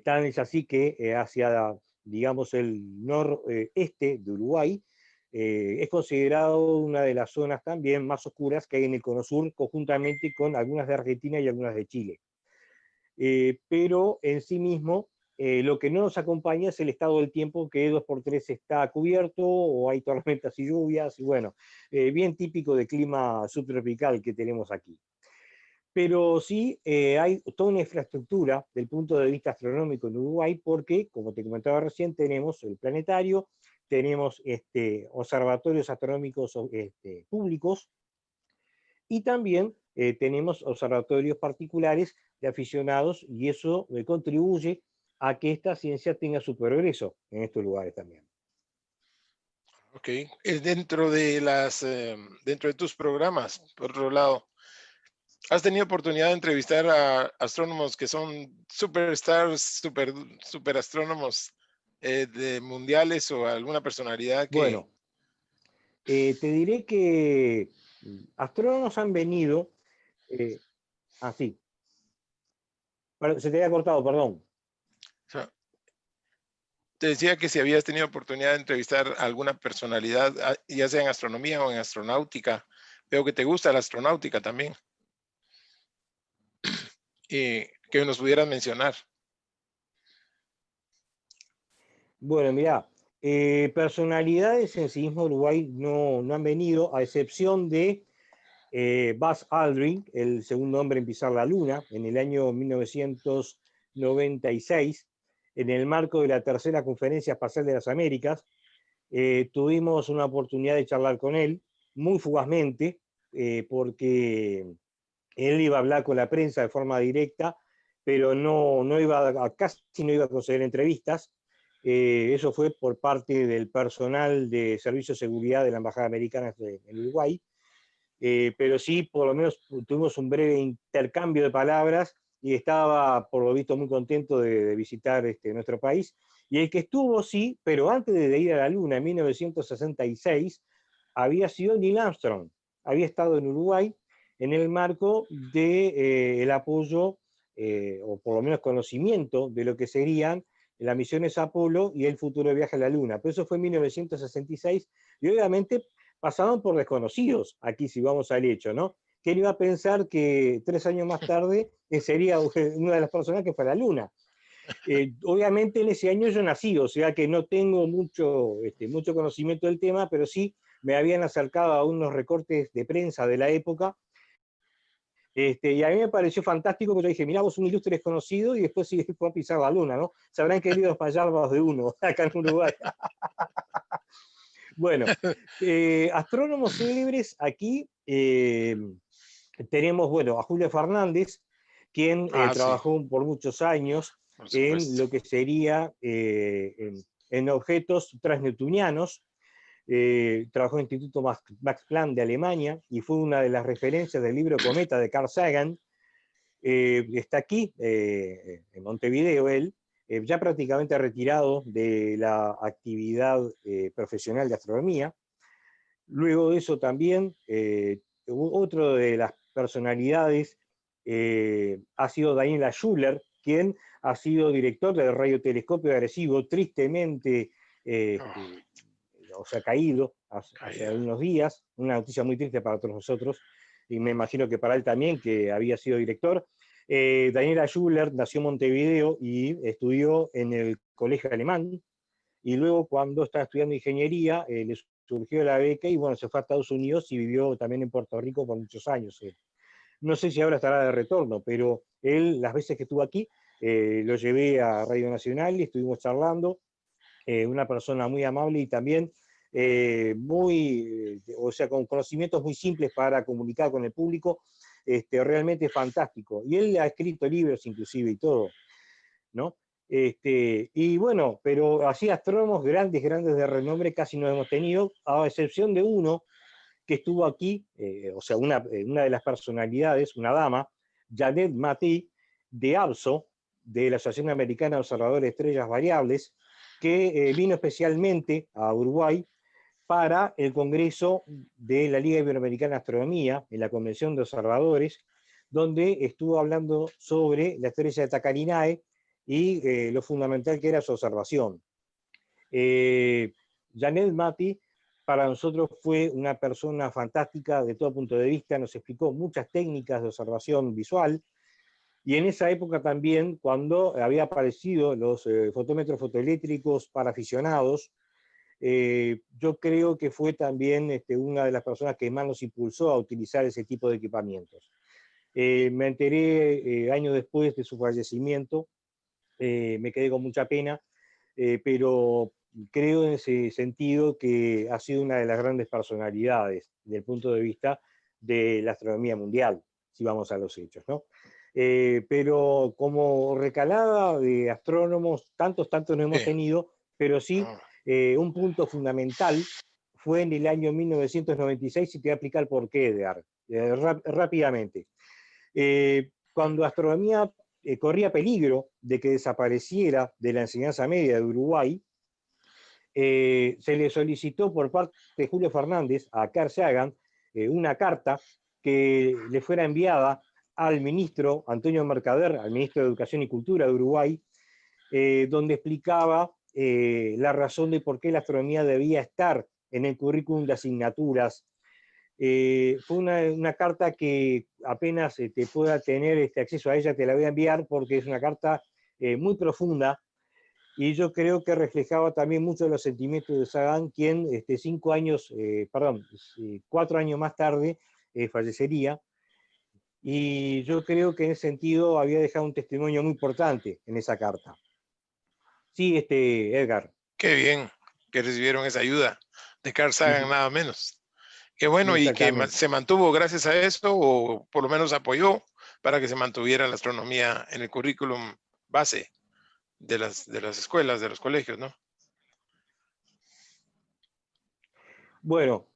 tan es así que hacia, digamos, el noreste de Uruguay, es considerado una de las zonas también más oscuras que hay en el Cono Sur, conjuntamente con algunas de Argentina y algunas de Chile. Pero en sí mismo, lo que no nos acompaña es el estado del tiempo, que 2x3 está cubierto, o hay tormentas y lluvias, y bueno, bien típico de clima subtropical que tenemos aquí. Pero sí hay toda una infraestructura del punto de vista astronómico en Uruguay, porque, como te comentaba recién, tenemos el planetario, tenemos observatorios astronómicos públicos, y también tenemos observatorios particulares de aficionados, y eso contribuye a que esta ciencia tenga su progreso en estos lugares también. Ok. Dentro de dentro de tus programas, por otro lado, ¿has tenido oportunidad de entrevistar a astrónomos que son superstars, super astrónomos de mundiales o alguna personalidad que... Bueno, te diré que astrónomos han venido, eh, así, se te había cortado, perdón. O sea, te decía que si habías tenido oportunidad de entrevistar a alguna personalidad, ya sea en astronomía o en astronáutica. Veo que te gusta la astronáutica también, y que nos pudieras mencionar. Bueno, mirá, personalidades en sí mismo Uruguay no han venido, a excepción de Buzz Aldrin, el segundo hombre en pisar la Luna, en el año 1996, en el marco de la tercera Conferencia Espacial de las Américas. Tuvimos una oportunidad de charlar con él, muy fugazmente, porque él iba a hablar con la prensa de forma directa, pero casi no iba a conceder entrevistas. Eso fue por parte del personal de Servicio de Seguridad de la Embajada Americana en Uruguay. Pero sí, por lo menos tuvimos un breve intercambio de palabras, y estaba, por lo visto, muy contento de visitar nuestro país. Y el que estuvo, sí, pero antes de ir a la Luna, en 1966, había sido Neil Armstrong. Había estado en Uruguay en el marco del apoyo, o por lo menos conocimiento, de lo que serían las misiones Apolo y el futuro viaje a la Luna. Pero eso fue en 1966, y obviamente pasaban por desconocidos, aquí si vamos al hecho, ¿no? ¿Quién iba a pensar que 3 años más tarde sería una de las personas que fue a la Luna? Obviamente en ese año yo nací, o sea que no tengo mucho conocimiento del tema, pero sí me habían acercado a unos recortes de prensa de la época, y a mí me pareció fantástico, porque yo dije, mirá, vos un ilustre desconocido, y después sí fue a pisar la Luna, ¿no? Se habrán querido espallar más de uno acá en Uruguay. Bueno, astrónomos célebres aquí, tenemos, bueno, a Julio Fernández, quien Ah, sí, trabajó por muchos años por en supuesto. lo que sería en objetos transneptunianos. Trabajó en el Instituto Max Planck de Alemania, y fue una de las referencias del libro Cometa de Carl Sagan. Está aquí, en Montevideo, él, ya prácticamente retirado de la actividad profesional de astronomía. Luego de eso también, otro de las personalidades ha sido Daniela Schuller, quien ha sido director del radiotelescopio de Arecibo, tristemente Oh, o sea, caído hace caído. algunos días, una noticia muy triste para todos nosotros, y me imagino que para él también, que había sido director. Daniela Schuller nació en Montevideo y estudió en el colegio alemán, y luego, cuando estaba estudiando ingeniería, le surgió la beca, y bueno, se fue a Estados Unidos y vivió también en Puerto Rico por muchos años. No sé si ahora estará de retorno, pero él, las veces que estuvo aquí, lo llevé a Radio Nacional y estuvimos charlando. Una persona muy amable, y también o sea, con conocimientos muy simples para comunicar con el público, realmente fantástico. Y él ha escrito libros inclusive y todo, ¿no? Y bueno, pero así astrónomos grandes de renombre casi no hemos tenido, a excepción de uno que estuvo aquí, o sea, una de las personalidades, una dama, Janet Matei, de ABSO, de la Asociación Americana de Observadores de Estrellas Variables, que vino especialmente a Uruguay para el Congreso de la Liga Iberoamericana de Astronomía, en la Convención de Observadores, donde estuvo hablando sobre la estrella de Tacarinae y lo fundamental que era su observación. Janet Matei para nosotros fue una persona fantástica de todo punto de vista, nos explicó muchas técnicas de observación visual, y en esa época también, cuando había aparecido los fotómetros fotoeléctricos para aficionados, yo creo que fue también una de las personas que más nos impulsó a utilizar ese tipo de equipamientos. Me enteré años después de su fallecimiento, me quedé con mucha pena, pero creo en ese sentido que ha sido una de las grandes personalidades desde el punto de vista de la astronomía mundial, si vamos a los hechos, ¿no? Pero como recalada de astrónomos, tantos no hemos Sí. tenido, pero sí Ah, un punto fundamental fue en el año 1996, y te voy a explicar por qué, Edgar, rápidamente. Cuando astronomía corría peligro de que desapareciera de la enseñanza media de Uruguay, se le solicitó por parte de Julio Fernández a Carl Sagan una carta que le fuera enviada al ministro Antonio Mercader, al ministro de Educación y Cultura de Uruguay, donde explicaba la razón de por qué la astronomía debía estar en el currículum de asignaturas. Fue una carta que apenas te pueda tener acceso a ella, te la voy a enviar porque es una carta muy profunda, y yo creo que reflejaba también mucho de los sentimientos de Sagan, quien 4 años más tarde fallecería, y yo creo que en ese sentido había dejado un testimonio muy importante en esa carta. Sí, Edgar. qué bien que recibieron esa ayuda de Carl Sagan, nada menos. Qué bueno, y que Exactamente. se mantuvo gracias a eso, o por lo menos apoyó para que se mantuviera la astronomía en el currículum base de las escuelas, de los colegios, ¿no? Bueno,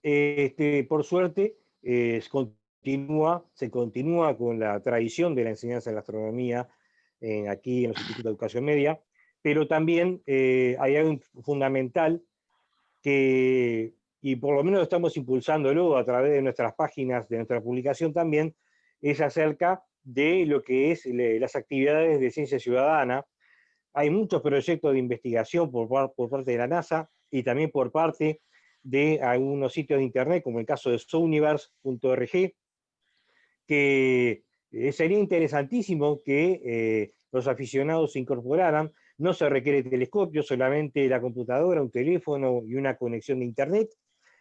por suerte se continúa con la tradición de la enseñanza de la astronomía aquí en los institutos de educación media, pero también hay algo fundamental que, y por lo menos estamos impulsándolo a través de nuestras páginas, de nuestra publicación también, es acerca de lo que es las actividades de ciencia ciudadana. Hay muchos proyectos de investigación por parte de la NASA y también por parte de algunos sitios de internet, como el caso de souniverse.org, que sería interesantísimo que los aficionados se incorporaran. No se requiere telescopio, solamente la computadora, un teléfono y una conexión de internet.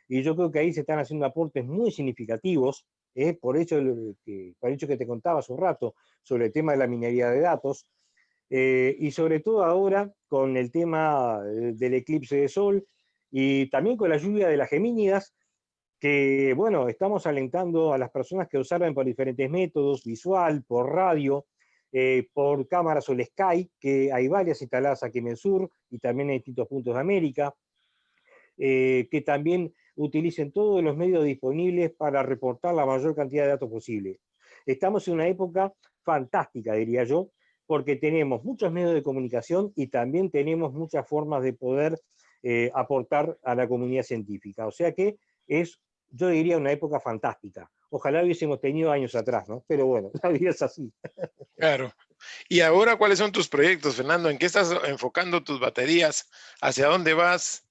Y yo creo que ahí se están haciendo aportes muy significativos, por el hecho que te contaba hace un rato sobre el tema de la minería de datos, y sobre todo ahora con el tema del eclipse de sol y también con la lluvia de las Gemínidas, que bueno, estamos alentando a las personas que observen por diferentes métodos, visual, por radio, por cámaras o el Sky, que hay varias instaladas aquí en el sur y también en distintos puntos de América, que también utilicen todos los medios disponibles para reportar la mayor cantidad de datos posible. Estamos en una época fantástica, diría yo, porque tenemos muchos medios de comunicación y también tenemos muchas formas de poder aportar a la comunidad científica. O sea que es, yo diría, una época fantástica. Ojalá hubiésemos tenido años atrás, ¿no? Pero bueno, la vida es así. Claro. Y ahora, ¿cuáles son tus proyectos, Fernando? ¿En qué estás enfocando tus baterías? ¿Hacia dónde vas?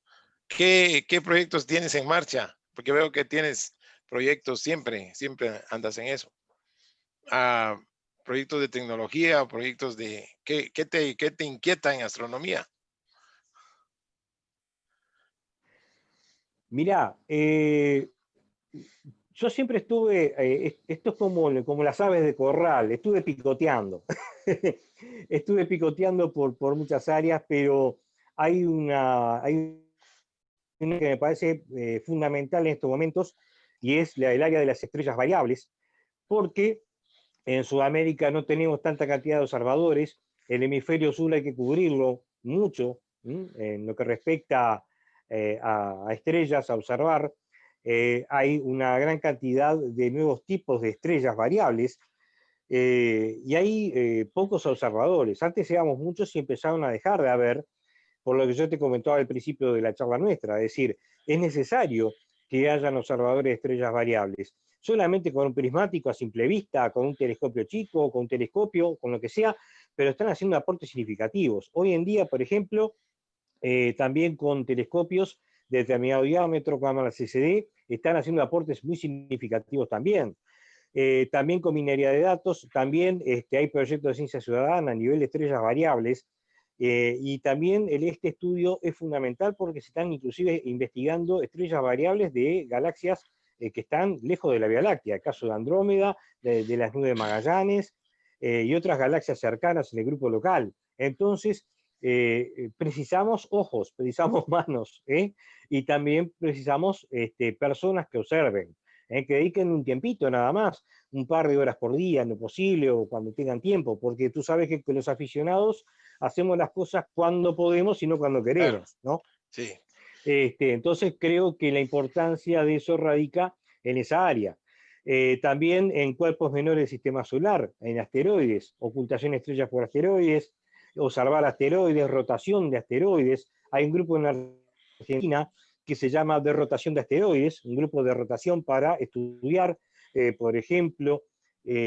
¿Qué proyectos tienes en marcha? Porque veo que tienes proyectos siempre andas en eso. Ah, proyectos de tecnología, proyectos de... qué te inquieta en astronomía? Mirá, yo siempre estuve, esto es como las aves de corral, estuve picoteando. Estuve picoteando por muchas áreas, pero hay una que me parece fundamental en estos momentos, y es el área de las estrellas variables, porque en Sudamérica no tenemos tanta cantidad de observadores, el hemisferio sur hay que cubrirlo mucho, en lo que respecta a estrellas a observar. Hay una gran cantidad de nuevos tipos de estrellas variables, y hay pocos observadores. Antes éramos muchos y empezaron a dejar de haber, por lo que yo te comentaba al principio de la charla nuestra, es decir, es necesario que hayan observadores de estrellas variables. Solamente con un prismático a simple vista, con un telescopio chico, con un telescopio, con lo que sea, pero están haciendo aportes significativos. Hoy en día, por ejemplo, también con telescopios de determinado diámetro, cámaras CCD, están haciendo aportes muy significativos también. También con minería de datos, también hay proyectos de ciencia ciudadana a nivel de estrellas variables, y también este estudio es fundamental porque se están inclusive investigando estrellas variables de galaxias que están lejos de la Vía Láctea, el caso de Andrómeda, de las nubes de Magallanes, y otras galaxias cercanas en el grupo local. Entonces, precisamos ojos, precisamos manos, y también precisamos personas que observen, que dediquen un tiempito nada más, un par de horas por día, en lo posible, o cuando tengan tiempo, porque tú sabes que los aficionados hacemos las cosas cuando podemos y no cuando Claro, queremos, ¿no? sí. Entonces creo que la importancia de eso radica en esa área. También en cuerpos menores del sistema solar, en asteroides, ocultación de estrellas por asteroides, observar asteroides, rotación de asteroides. Hay un grupo en Argentina que se llama de rotación de asteroides, un grupo de rotación para estudiar, por ejemplo,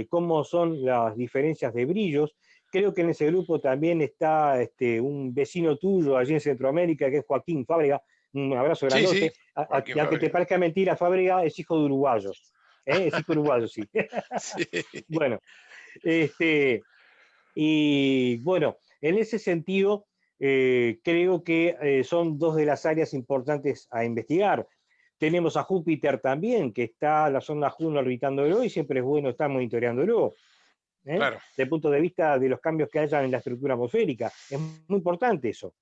cómo son las diferencias de brillos. Creo que en ese grupo también está un vecino tuyo allí en Centroamérica, que es Joaquín Fábrega. Un abrazo Sí, sí, grandote. Joaquín Y aunque te Fábrega. parezca mentira, Fábrega es hijo de uruguayos. Es hijo de uruguayos, sí. Sí, Bueno, y bueno, en ese sentido, creo que son dos de las áreas importantes a investigar. Tenemos a Júpiter también, que está la sonda Juno orbitándolo y siempre es bueno estar monitoreándolo. Desde claro. el punto de vista de los cambios que hayan en la estructura atmosférica. Es muy importante eso.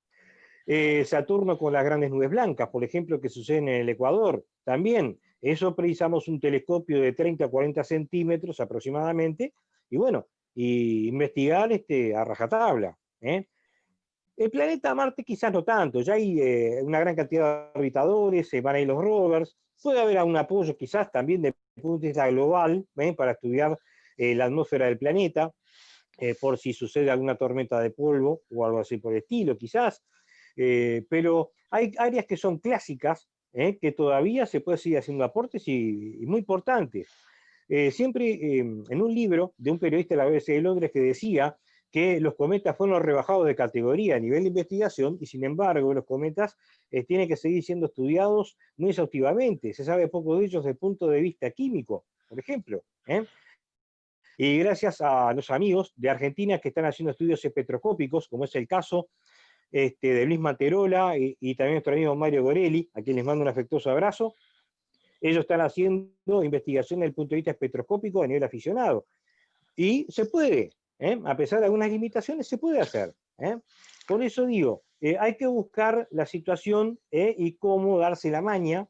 Saturno con las grandes nubes blancas, por ejemplo, que suceden en el Ecuador, también. Eso precisamos un telescopio de 30 a 40 centímetros aproximadamente, y bueno, y investigar a rajatabla. El planeta Marte quizás no tanto, ya hay una gran cantidad de orbitadores, se van a ir los rovers, puede haber algún apoyo quizás también desde el punto de vista global, para estudiar la atmósfera del planeta, por si sucede alguna tormenta de polvo o algo así por el estilo, quizás. Pero hay áreas que son clásicas, que todavía se puede seguir haciendo aportes y muy importantes. Siempre en un libro de un periodista de la BBC de Londres que decía que los cometas fueron rebajados de categoría a nivel de investigación y sin embargo los cometas tienen que seguir siendo estudiados muy exhaustivamente. Se sabe poco de ellos desde el punto de vista químico, por ejemplo. Y gracias a los amigos de Argentina que están haciendo estudios espectroscópicos, como es el caso de Luis Materola y también nuestro amigo Mario Gorelli, a quien les mando un afectuoso abrazo. Ellos están haciendo investigación desde el punto de vista espectroscópico a nivel aficionado. Y se puede, a pesar de algunas limitaciones, se puede hacer. Por eso digo, hay que buscar la situación y cómo darse la maña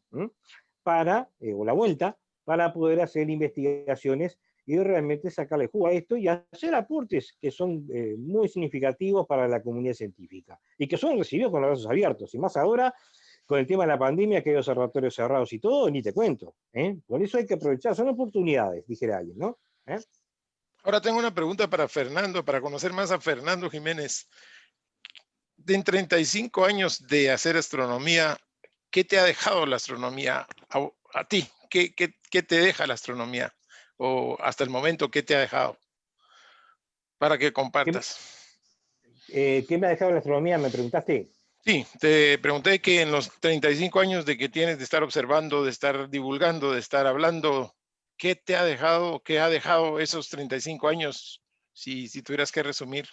para, o la vuelta, para poder hacer investigaciones y realmente sacarle jugo a esto y hacer aportes que son muy significativos para la comunidad científica y que son recibidos con los brazos abiertos. Y más ahora, con el tema de la pandemia, que hay observatorios cerrados y todo, ni te cuento. Por eso hay que aprovechar, son oportunidades, dijera alguien, ¿no? Ahora tengo una pregunta para Fernando, para conocer más a Fernando Jiménez. En 35 años de hacer astronomía, ¿qué te ha dejado la astronomía a ti? ¿Qué te deja la astronomía? O hasta el momento, ¿qué te ha dejado? Para que ¿Qué, compartas. ¿Qué me ha dejado la astronomía? Me preguntaste. Sí, te pregunté que en los 35 años de que tienes de estar observando, de estar divulgando, de estar hablando, ¿qué te ha dejado, qué ha dejado esos 35 años? Si tuvieras que resumir,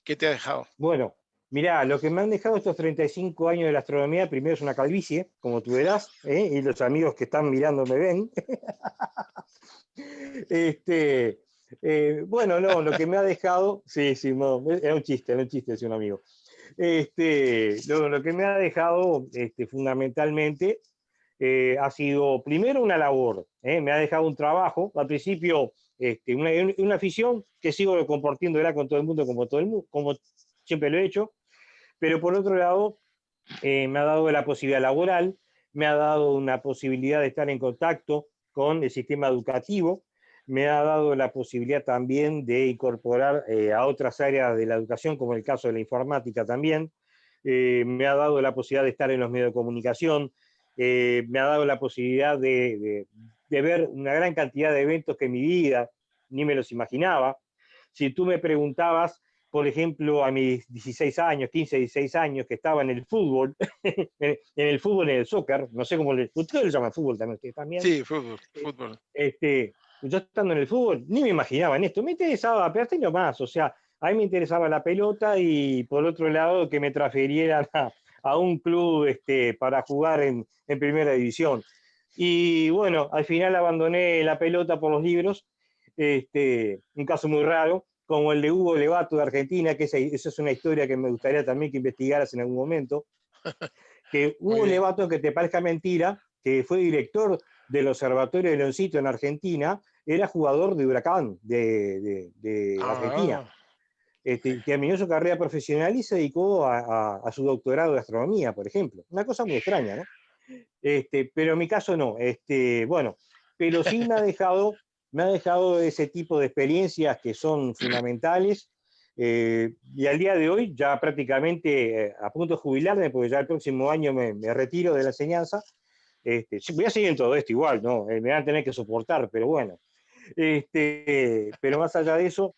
¿qué te ha dejado? Bueno, mirá, lo que me han dejado estos 35 años de la astronomía, primero es una calvicie, como tú verás, y los amigos que están mirando me ven. Bueno, no, lo que me ha dejado, sí, sí, no, era un chiste, decía un amigo. Lo que me ha dejado fundamentalmente ha sido primero una labor, me ha dejado un trabajo, al principio una afición que sigo compartiéndola con todo el mundo como siempre lo he hecho, pero por otro lado me ha dado la posibilidad laboral, me ha dado una posibilidad de estar en contacto con el sistema educativo, me ha dado la posibilidad también de incorporar a otras áreas de la educación, como el caso de la informática también, me ha dado la posibilidad de estar en los medios de comunicación, me ha dado la posibilidad de ver una gran cantidad de eventos que en mi vida ni me los imaginaba. Si tú me preguntabas, por ejemplo, a mis 16 años, 15, 16 años, que estaba en el fútbol, en el fútbol, en el soccer, no sé cómo ustedes le llaman fútbol también, ustedes también. Sí, fútbol, fútbol. Yo estando en el fútbol, ni me imaginaba en esto, me interesaba, pero hasta más, o sea, a mí me interesaba la pelota y por otro lado que me transfirieran a un club para jugar en primera división. Y bueno, al final abandoné la pelota por los libros, un caso muy raro, como el de Hugo Levato de Argentina, que esa es una historia que me gustaría también que investigaras en algún momento, que Muy Hugo bien. Levato, que te parezca mentira, que fue director del Observatorio de Leoncito en Argentina, era jugador de Huracán de Argentina, Ah, terminó su carrera profesional y se dedicó a su doctorado de astronomía, por ejemplo. Una cosa muy extraña, ¿no? Pero en mi caso no. Bueno, pero sí me ha dejado ese tipo de experiencias que son fundamentales. Y al día de hoy, ya prácticamente a punto de jubilarme, porque ya el próximo año me retiro de la enseñanza. Sí, voy a seguir en todo esto igual, ¿no? Me van a tener que soportar, pero bueno. Pero más allá de eso,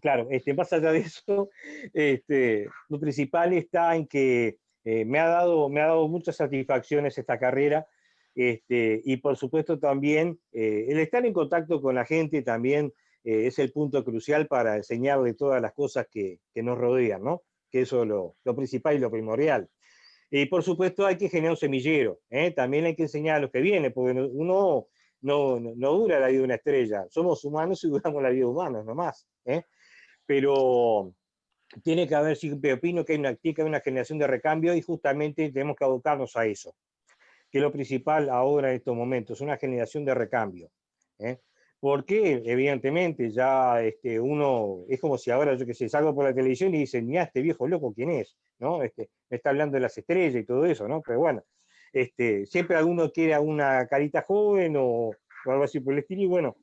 claro, más allá de eso, lo principal está en que me ha dado muchas satisfacciones esta carrera, y por supuesto también el estar en contacto con la gente también es el punto crucial para enseñarle todas las cosas que nos rodean, ¿no? Que eso es lo principal y lo primordial. Y por supuesto hay que generar un semillero, ¿eh? También hay que enseñar a los que vienen, porque uno no dura la vida de una estrella, somos humanos y duramos la vida de humanos nomás, ¿eh? Pero tiene que haber, siempre opino que tiene que haber una generación de recambio y justamente tenemos que abocarnos a eso, que es lo principal ahora en estos momentos, una generación de recambio. ¿Eh? Porque evidentemente ya uno, es como si ahora, yo que sé, salgo por la televisión y dicen, mira, este viejo loco, ¿quién es? ¿No? Me está hablando de las estrellas y todo eso, ¿no? Pero bueno, siempre alguno quiere a una carita joven o algo así por el estilo, y bueno,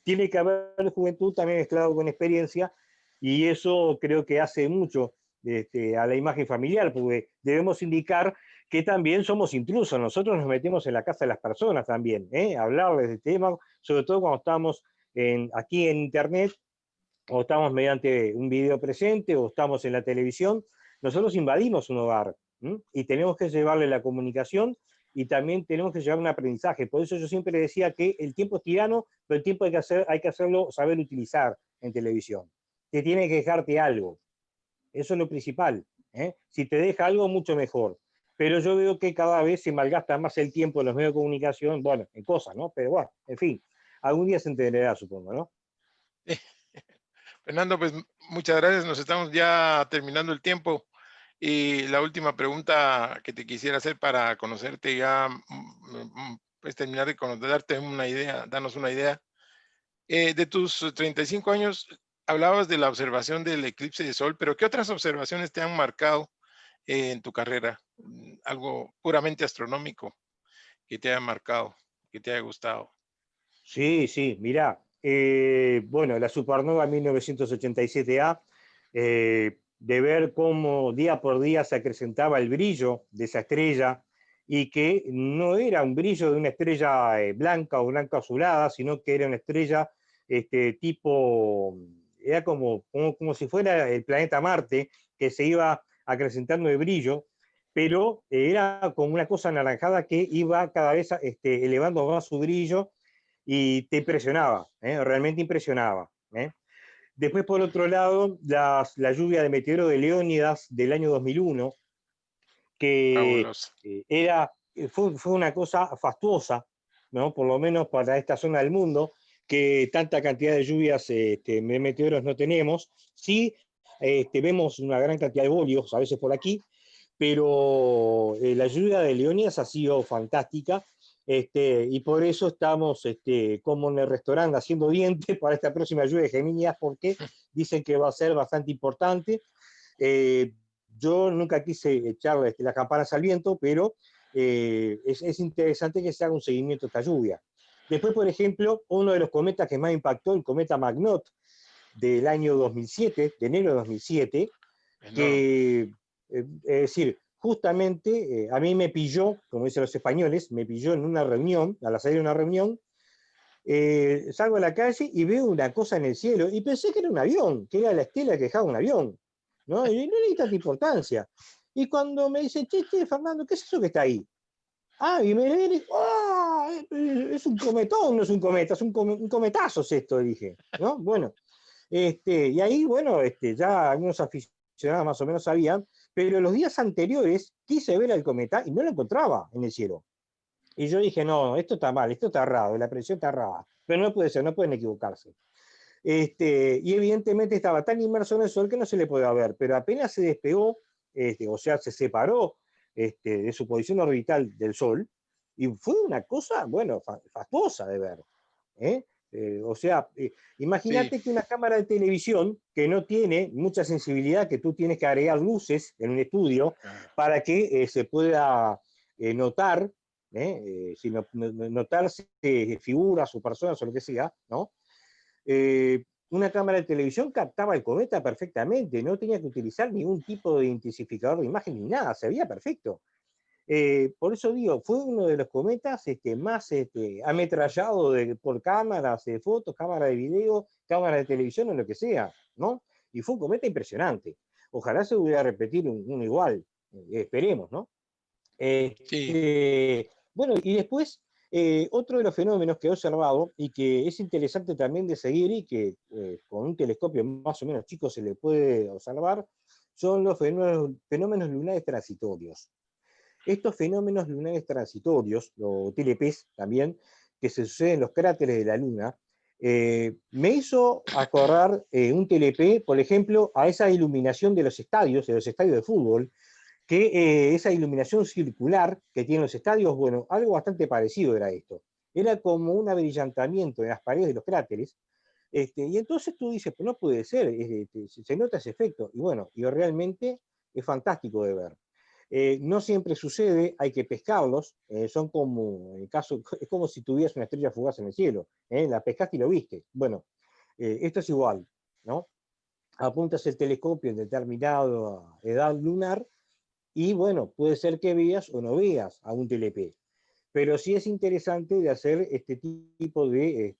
tiene que haber juventud también mezclado con experiencia, y eso creo que hace mucho a la imagen familiar, porque debemos indicar que también somos intrusos, nosotros nos metemos en la casa de las personas también, hablarles de temas, sobre todo cuando estamos aquí en Internet, o estamos mediante un video presente, o estamos en la televisión, nosotros invadimos un hogar, y tenemos que llevarle la comunicación y también tenemos que llevar un aprendizaje. Por eso yo siempre decía que el tiempo es tirano, pero el tiempo hay que hacerlo, saber utilizar en televisión. Te tiene que dejarte algo. Eso es lo principal. Si te deja algo, mucho mejor. Pero yo veo que cada vez se malgasta más el tiempo en los medios de comunicación, bueno, en cosas, ¿no? Pero bueno, en fin, algún día se entenderá, supongo, ¿no? Fernando, pues muchas gracias. Nos estamos ya terminando el tiempo. Y la última pregunta que te quisiera hacer para conocerte ya, pues terminar de darte una idea, darnos una idea. De tus 35 años, hablabas de la observación del eclipse de sol, pero ¿qué otras observaciones te han marcado en tu carrera? Algo puramente astronómico que te haya marcado, que te haya gustado. Sí, sí, mirá, bueno, la supernova 1987A, de ver cómo día por día se acrecentaba el brillo de esa estrella y que no era un brillo de una estrella blanca o blanca azulada, sino que era una estrella tipo, era como si fuera el planeta Marte, que se iba acrecentando de brillo, pero era como una cosa anaranjada que iba cada vez elevando más su brillo y te impresionaba, realmente impresionaba. Después, por otro lado, la lluvia de meteoro de Leónidas del año 2001, que Fabuloso. fue una cosa fastuosa, ¿no? Por lo menos para esta zona del mundo, que tanta cantidad de lluvias de meteoros no tenemos. Sí, vemos una gran cantidad de bolios a veces por aquí, pero la lluvia de Leónidas ha sido fantástica, y por eso estamos como en el restaurante haciendo dientes para esta próxima lluvia de Geminias, porque dicen que va a ser bastante importante. Eh, yo nunca quise echarle las campanas al viento, pero es interesante que se haga un seguimiento de esta lluvia. Después, por ejemplo, uno de los cometas que más impactó, el cometa Magnot del año 2007, de enero de 2007, Enorme. que, es decir, justamente a mí me pilló, como dicen los españoles, me pilló en una reunión, a la salida de una reunión, salgo a la calle y veo una cosa en el cielo y pensé que era un avión, que era la estela que dejaba un avión, ¿no? Y no le di tanta importancia. Y cuando me dice, che, Fernando, ¿qué es eso que está ahí? Ah, y me viene, ¡ah! Es un cometón, no es un cometa, es un cometazo es esto, dije, ¿no? Bueno, y ahí, bueno, ya algunos aficionados más o menos sabían, pero los días anteriores quise ver al cometa y no lo encontraba en el cielo. Y yo dije, no, esto está mal, esto está errado, la presión está errada. Pero no puede ser, no pueden equivocarse. Y evidentemente estaba tan inmerso en el Sol que no se le podía ver, pero apenas se despegó, o sea, se separó de su posición orbital del Sol, y fue una cosa, bueno, fastuosa de ver. ¿eh? O sea, Sí, imagínate que una cámara de televisión que no tiene mucha sensibilidad, que tú tienes que agregar luces en un estudio ah, para que se pueda notar, si notarse figuras o personas o lo que sea, ¿no? Una cámara de televisión captaba el cometa perfectamente, no tenía que utilizar ningún tipo de intensificador de imagen ni nada, se veía perfecto. Por eso digo, fue uno de los cometas más ametrallado por cámaras de fotos, cámaras de video, cámaras de televisión o lo que sea, ¿no? Y fue un cometa impresionante. Ojalá se pudiera repetir un igual, esperemos, ¿no? sí, Bueno, y después, otro de los fenómenos que he observado y que es interesante también de seguir y que con un telescopio más o menos chico se le puede observar, son los fenómenos lunares transitorios. Estos fenómenos lunares transitorios, o TLPs también, que se suceden en los cráteres de la Luna, me hizo acordar un TLP, por ejemplo, a esa iluminación de los estadios de fútbol, que esa iluminación circular que tienen los estadios, bueno, algo bastante parecido era esto. Era como un abrillantamiento en las paredes de los cráteres, y entonces tú dices, pues no puede ser, se nota ese efecto, y bueno, y realmente es fantástico de ver. No siempre sucede, hay que pescarlos, son como, en el caso, es como si tuvieras una estrella fugaz en el cielo, la pescaste y lo viste. Bueno, esto es igual, ¿no? Apuntas el telescopio en determinada edad lunar y bueno, puede ser que veas o no veas a un TLP, pero sí es interesante de hacer este tipo de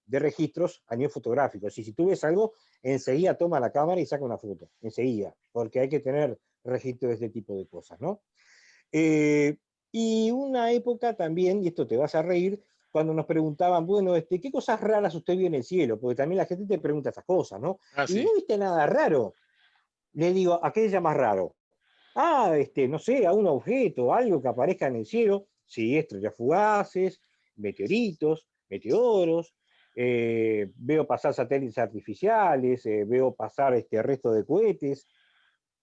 registros a nivel fotográfico. Si tú ves algo, enseguida toma la cámara y saca una foto, enseguida, porque hay que tener registro de este tipo de cosas, ¿no? Eh, y una época también, y esto te vas a reír, cuando nos preguntaban, bueno, ¿qué cosas raras usted vio en el cielo? Porque también la gente te pregunta esas cosas, ¿no? ah, Y no sí. viste nada raro. Le digo, ¿a qué le llamas raro? Ah, no sé, a un objeto, algo que aparezca en el cielo, sí, estrellas fugaces, meteoritos, meteoros, veo pasar satélites artificiales, veo pasar restos de cohetes,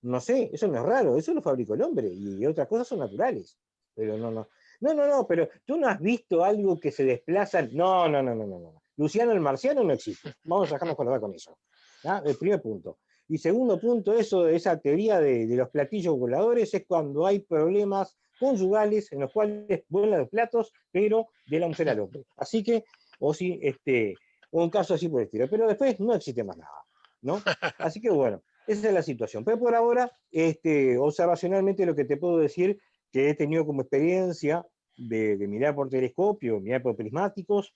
no sé, eso no es raro, eso lo fabricó el hombre y otras cosas son naturales. Pero no, pero tú no has visto algo que se desplaza. No. Luciano el marciano no existe. Vamos a dejarnos colaborar con eso. ¿Ah? El primer punto. Y segundo punto, esa teoría de los platillos voladores es cuando hay problemas conyugales en los cuales vuelan los platos, pero de la mujer al hombre. Así que, o si, un caso así por el estilo. Pero después no existe más nada, ¿no? Así que bueno, esa es la situación. Pero por ahora, observacionalmente lo que te puedo decir que he tenido como experiencia de mirar por telescopio, mirar por prismáticos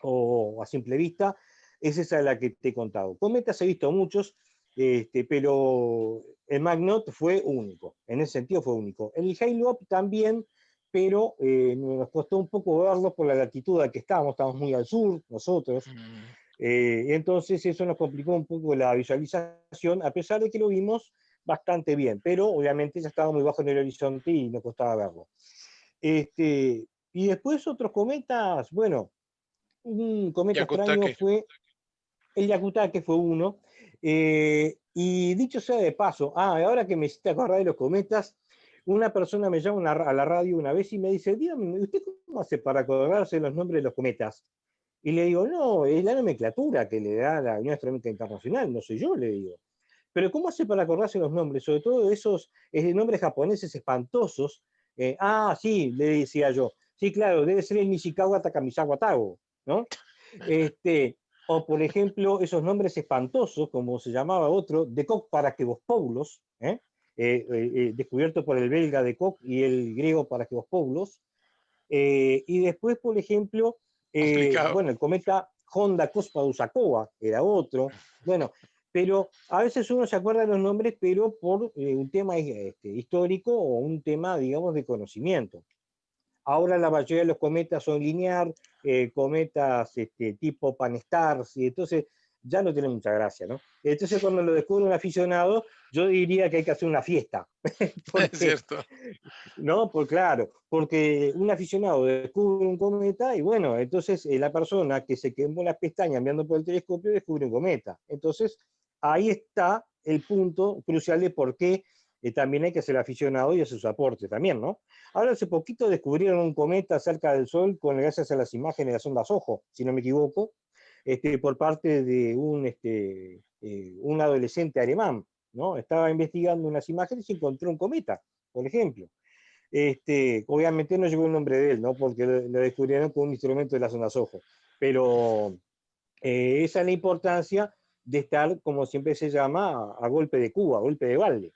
o a simple vista, es esa la que te he contado. Cometas he visto muchos, pero el Magnot fue único, en ese sentido fue único. El Hale-Bopp también, pero nos costó un poco verlo por la latitud a la que estamos muy al sur nosotros, Mm, entonces eso nos complicó un poco la visualización, a pesar de que lo vimos bastante bien, pero obviamente ya estaba muy bajo en el horizonte y nos costaba verlo. Y después otros cometas, bueno, un cometa extraño Yakutake. fue el Yakutake, fue uno. Y dicho sea de paso, ahora que me hiciste acordar de los cometas, una persona me llama a la radio una vez y me dice, dígame, ¿usted cómo hace para acordarse los nombres de los cometas? Y le digo, no, es la nomenclatura que le da la Unión Astronómica Internacional, no soy yo, le digo. Pero ¿cómo hace para acordarse los nombres? Sobre todo esos nombres japoneses espantosos. Sí, le decía yo. Sí, claro, debe ser el Nishikawa Takamisawa Tago, ¿no? O por ejemplo, esos nombres espantosos, como se llamaba otro, de Koch Paraquevospoulos, descubierto por el belga de Koch y el griego Paraquevospoulos. Y después, por ejemplo, Complicado. bueno, el cometa Honda Cospa Usakoa era otro. Bueno, pero a veces uno se acuerda de los nombres, pero por un tema histórico o un tema, digamos, de conocimiento. Ahora la mayoría de los cometas son linear, cometas tipo Pan-STARRS, y entonces ya no tiene mucha gracia, ¿no? Entonces cuando lo descubre un aficionado, yo diría que hay que hacer una fiesta. Es Porque, cierto. no, pues claro, porque un aficionado descubre un cometa y bueno, entonces la persona que se quemó las pestañas mirando por el telescopio descubre un cometa. Entonces ahí está el punto crucial de por qué también hay que ser aficionado y hacer su aporte también, ¿no? Ahora hace poquito descubrieron un cometa cerca del Sol gracias a las imágenes de las ondas OJO, si no me equivoco, por parte de un adolescente alemán, ¿no? Estaba investigando unas imágenes y encontró un cometa, por ejemplo. Obviamente no llegó el nombre de él, ¿no? Porque lo descubrieron con un instrumento de las ondas OJO. Pero esa es la importancia de estar, como siempre se llama, a golpe de cuba, a golpe de balde.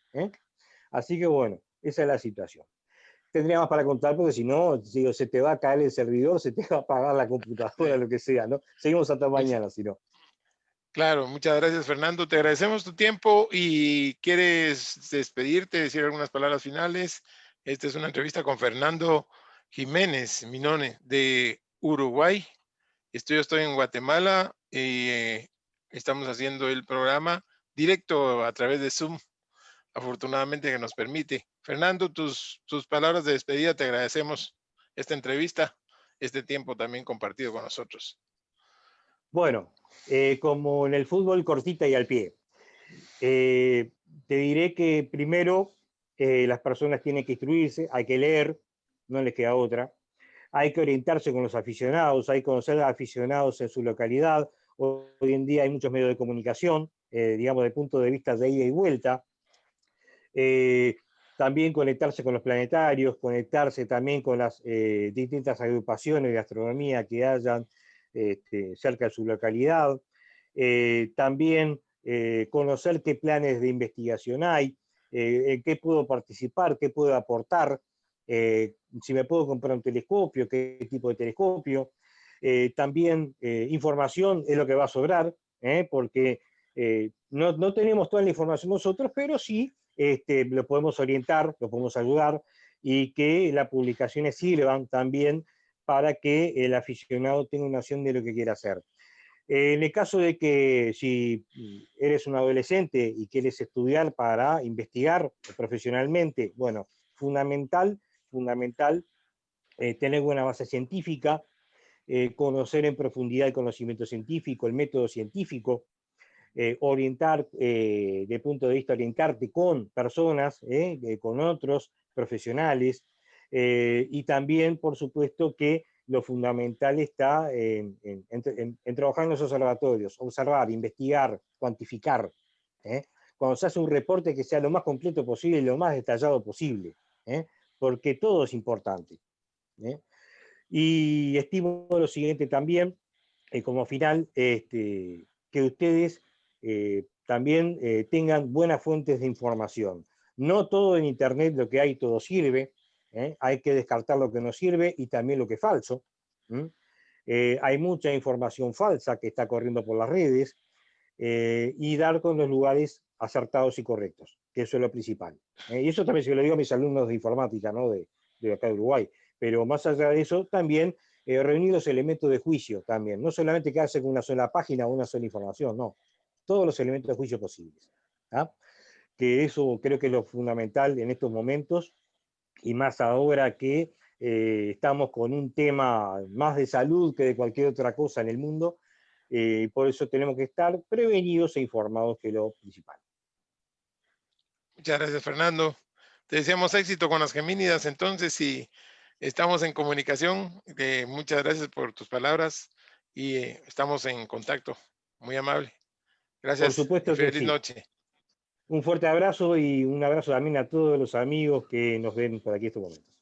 Así que bueno, esa es la situación. Tendría más para contar porque si no, digo, se te va a caer el servidor, se te va a apagar la computadora, Sí. lo que sea, ¿no? Seguimos hasta mañana, si no. Claro, muchas gracias, Fernando. Te agradecemos tu tiempo y quieres despedirte, decir algunas palabras finales. Esta es una entrevista con Fernando Jiménez Minone de Uruguay. Yo estoy en Guatemala y estamos haciendo el programa directo a través de Zoom, afortunadamente que nos permite. Fernando, tus palabras de despedida, te agradecemos esta entrevista, este tiempo también compartido con nosotros. Bueno, como en el fútbol, cortita y al pie. Te diré que primero las personas tienen que instruirse, hay que leer, no les queda otra. Hay que orientarse con los aficionados, hay que conocer a aficionados en su localidad. Hoy en día hay muchos medios de comunicación, digamos, de punto de vista de ida y vuelta. También conectarse con los planetarios, conectarse también con las distintas agrupaciones de astronomía que hayan cerca de su localidad. También conocer qué planes de investigación hay, en qué puedo participar, qué puedo aportar, si me puedo comprar un telescopio, qué tipo de telescopio. También información es lo que va a sobrar, porque no tenemos toda la información nosotros, pero sí lo podemos orientar, lo podemos ayudar y que las publicaciones sirvan también para que el aficionado tenga una noción de lo que quiere hacer. En el caso de que si eres un adolescente y quieres estudiar para investigar profesionalmente, bueno, fundamental tener buena base científica, conocer en profundidad el conocimiento científico, el método científico, de punto de vista, orientarte con personas, con otros profesionales, y también, por supuesto, que lo fundamental está en trabajar en los observatorios, observar, investigar, cuantificar. Cuando se hace un reporte que sea lo más completo posible y lo más detallado posible, porque todo es importante. Y estimo lo siguiente también, como final, que ustedes también tengan buenas fuentes de información. No todo en Internet lo que hay, todo sirve. Hay que descartar lo que no sirve y también lo que es falso. Hay mucha información falsa que está corriendo por las redes y dar con los lugares acertados y correctos, que eso es lo principal. Y eso también se lo digo a mis alumnos de informática, ¿no? de acá de Uruguay. Pero más allá de eso, también reunir los elementos de juicio también. No solamente quedarse con una sola página o una sola información, no. Todos los elementos de juicio posibles. ¿Ah? Que eso creo que es lo fundamental en estos momentos y más ahora que estamos con un tema más de salud que de cualquier otra cosa en el mundo. Por eso tenemos que estar prevenidos e informados, que es lo principal. Muchas gracias, Fernando. Te deseamos éxito con las Gemínidas entonces y estamos en comunicación. Muchas gracias por tus palabras y estamos en contacto. Muy amable. Por Gracias y supuesto que feliz sí. noche. Un fuerte abrazo y un abrazo también a todos los amigos que nos ven por aquí en estos momentos.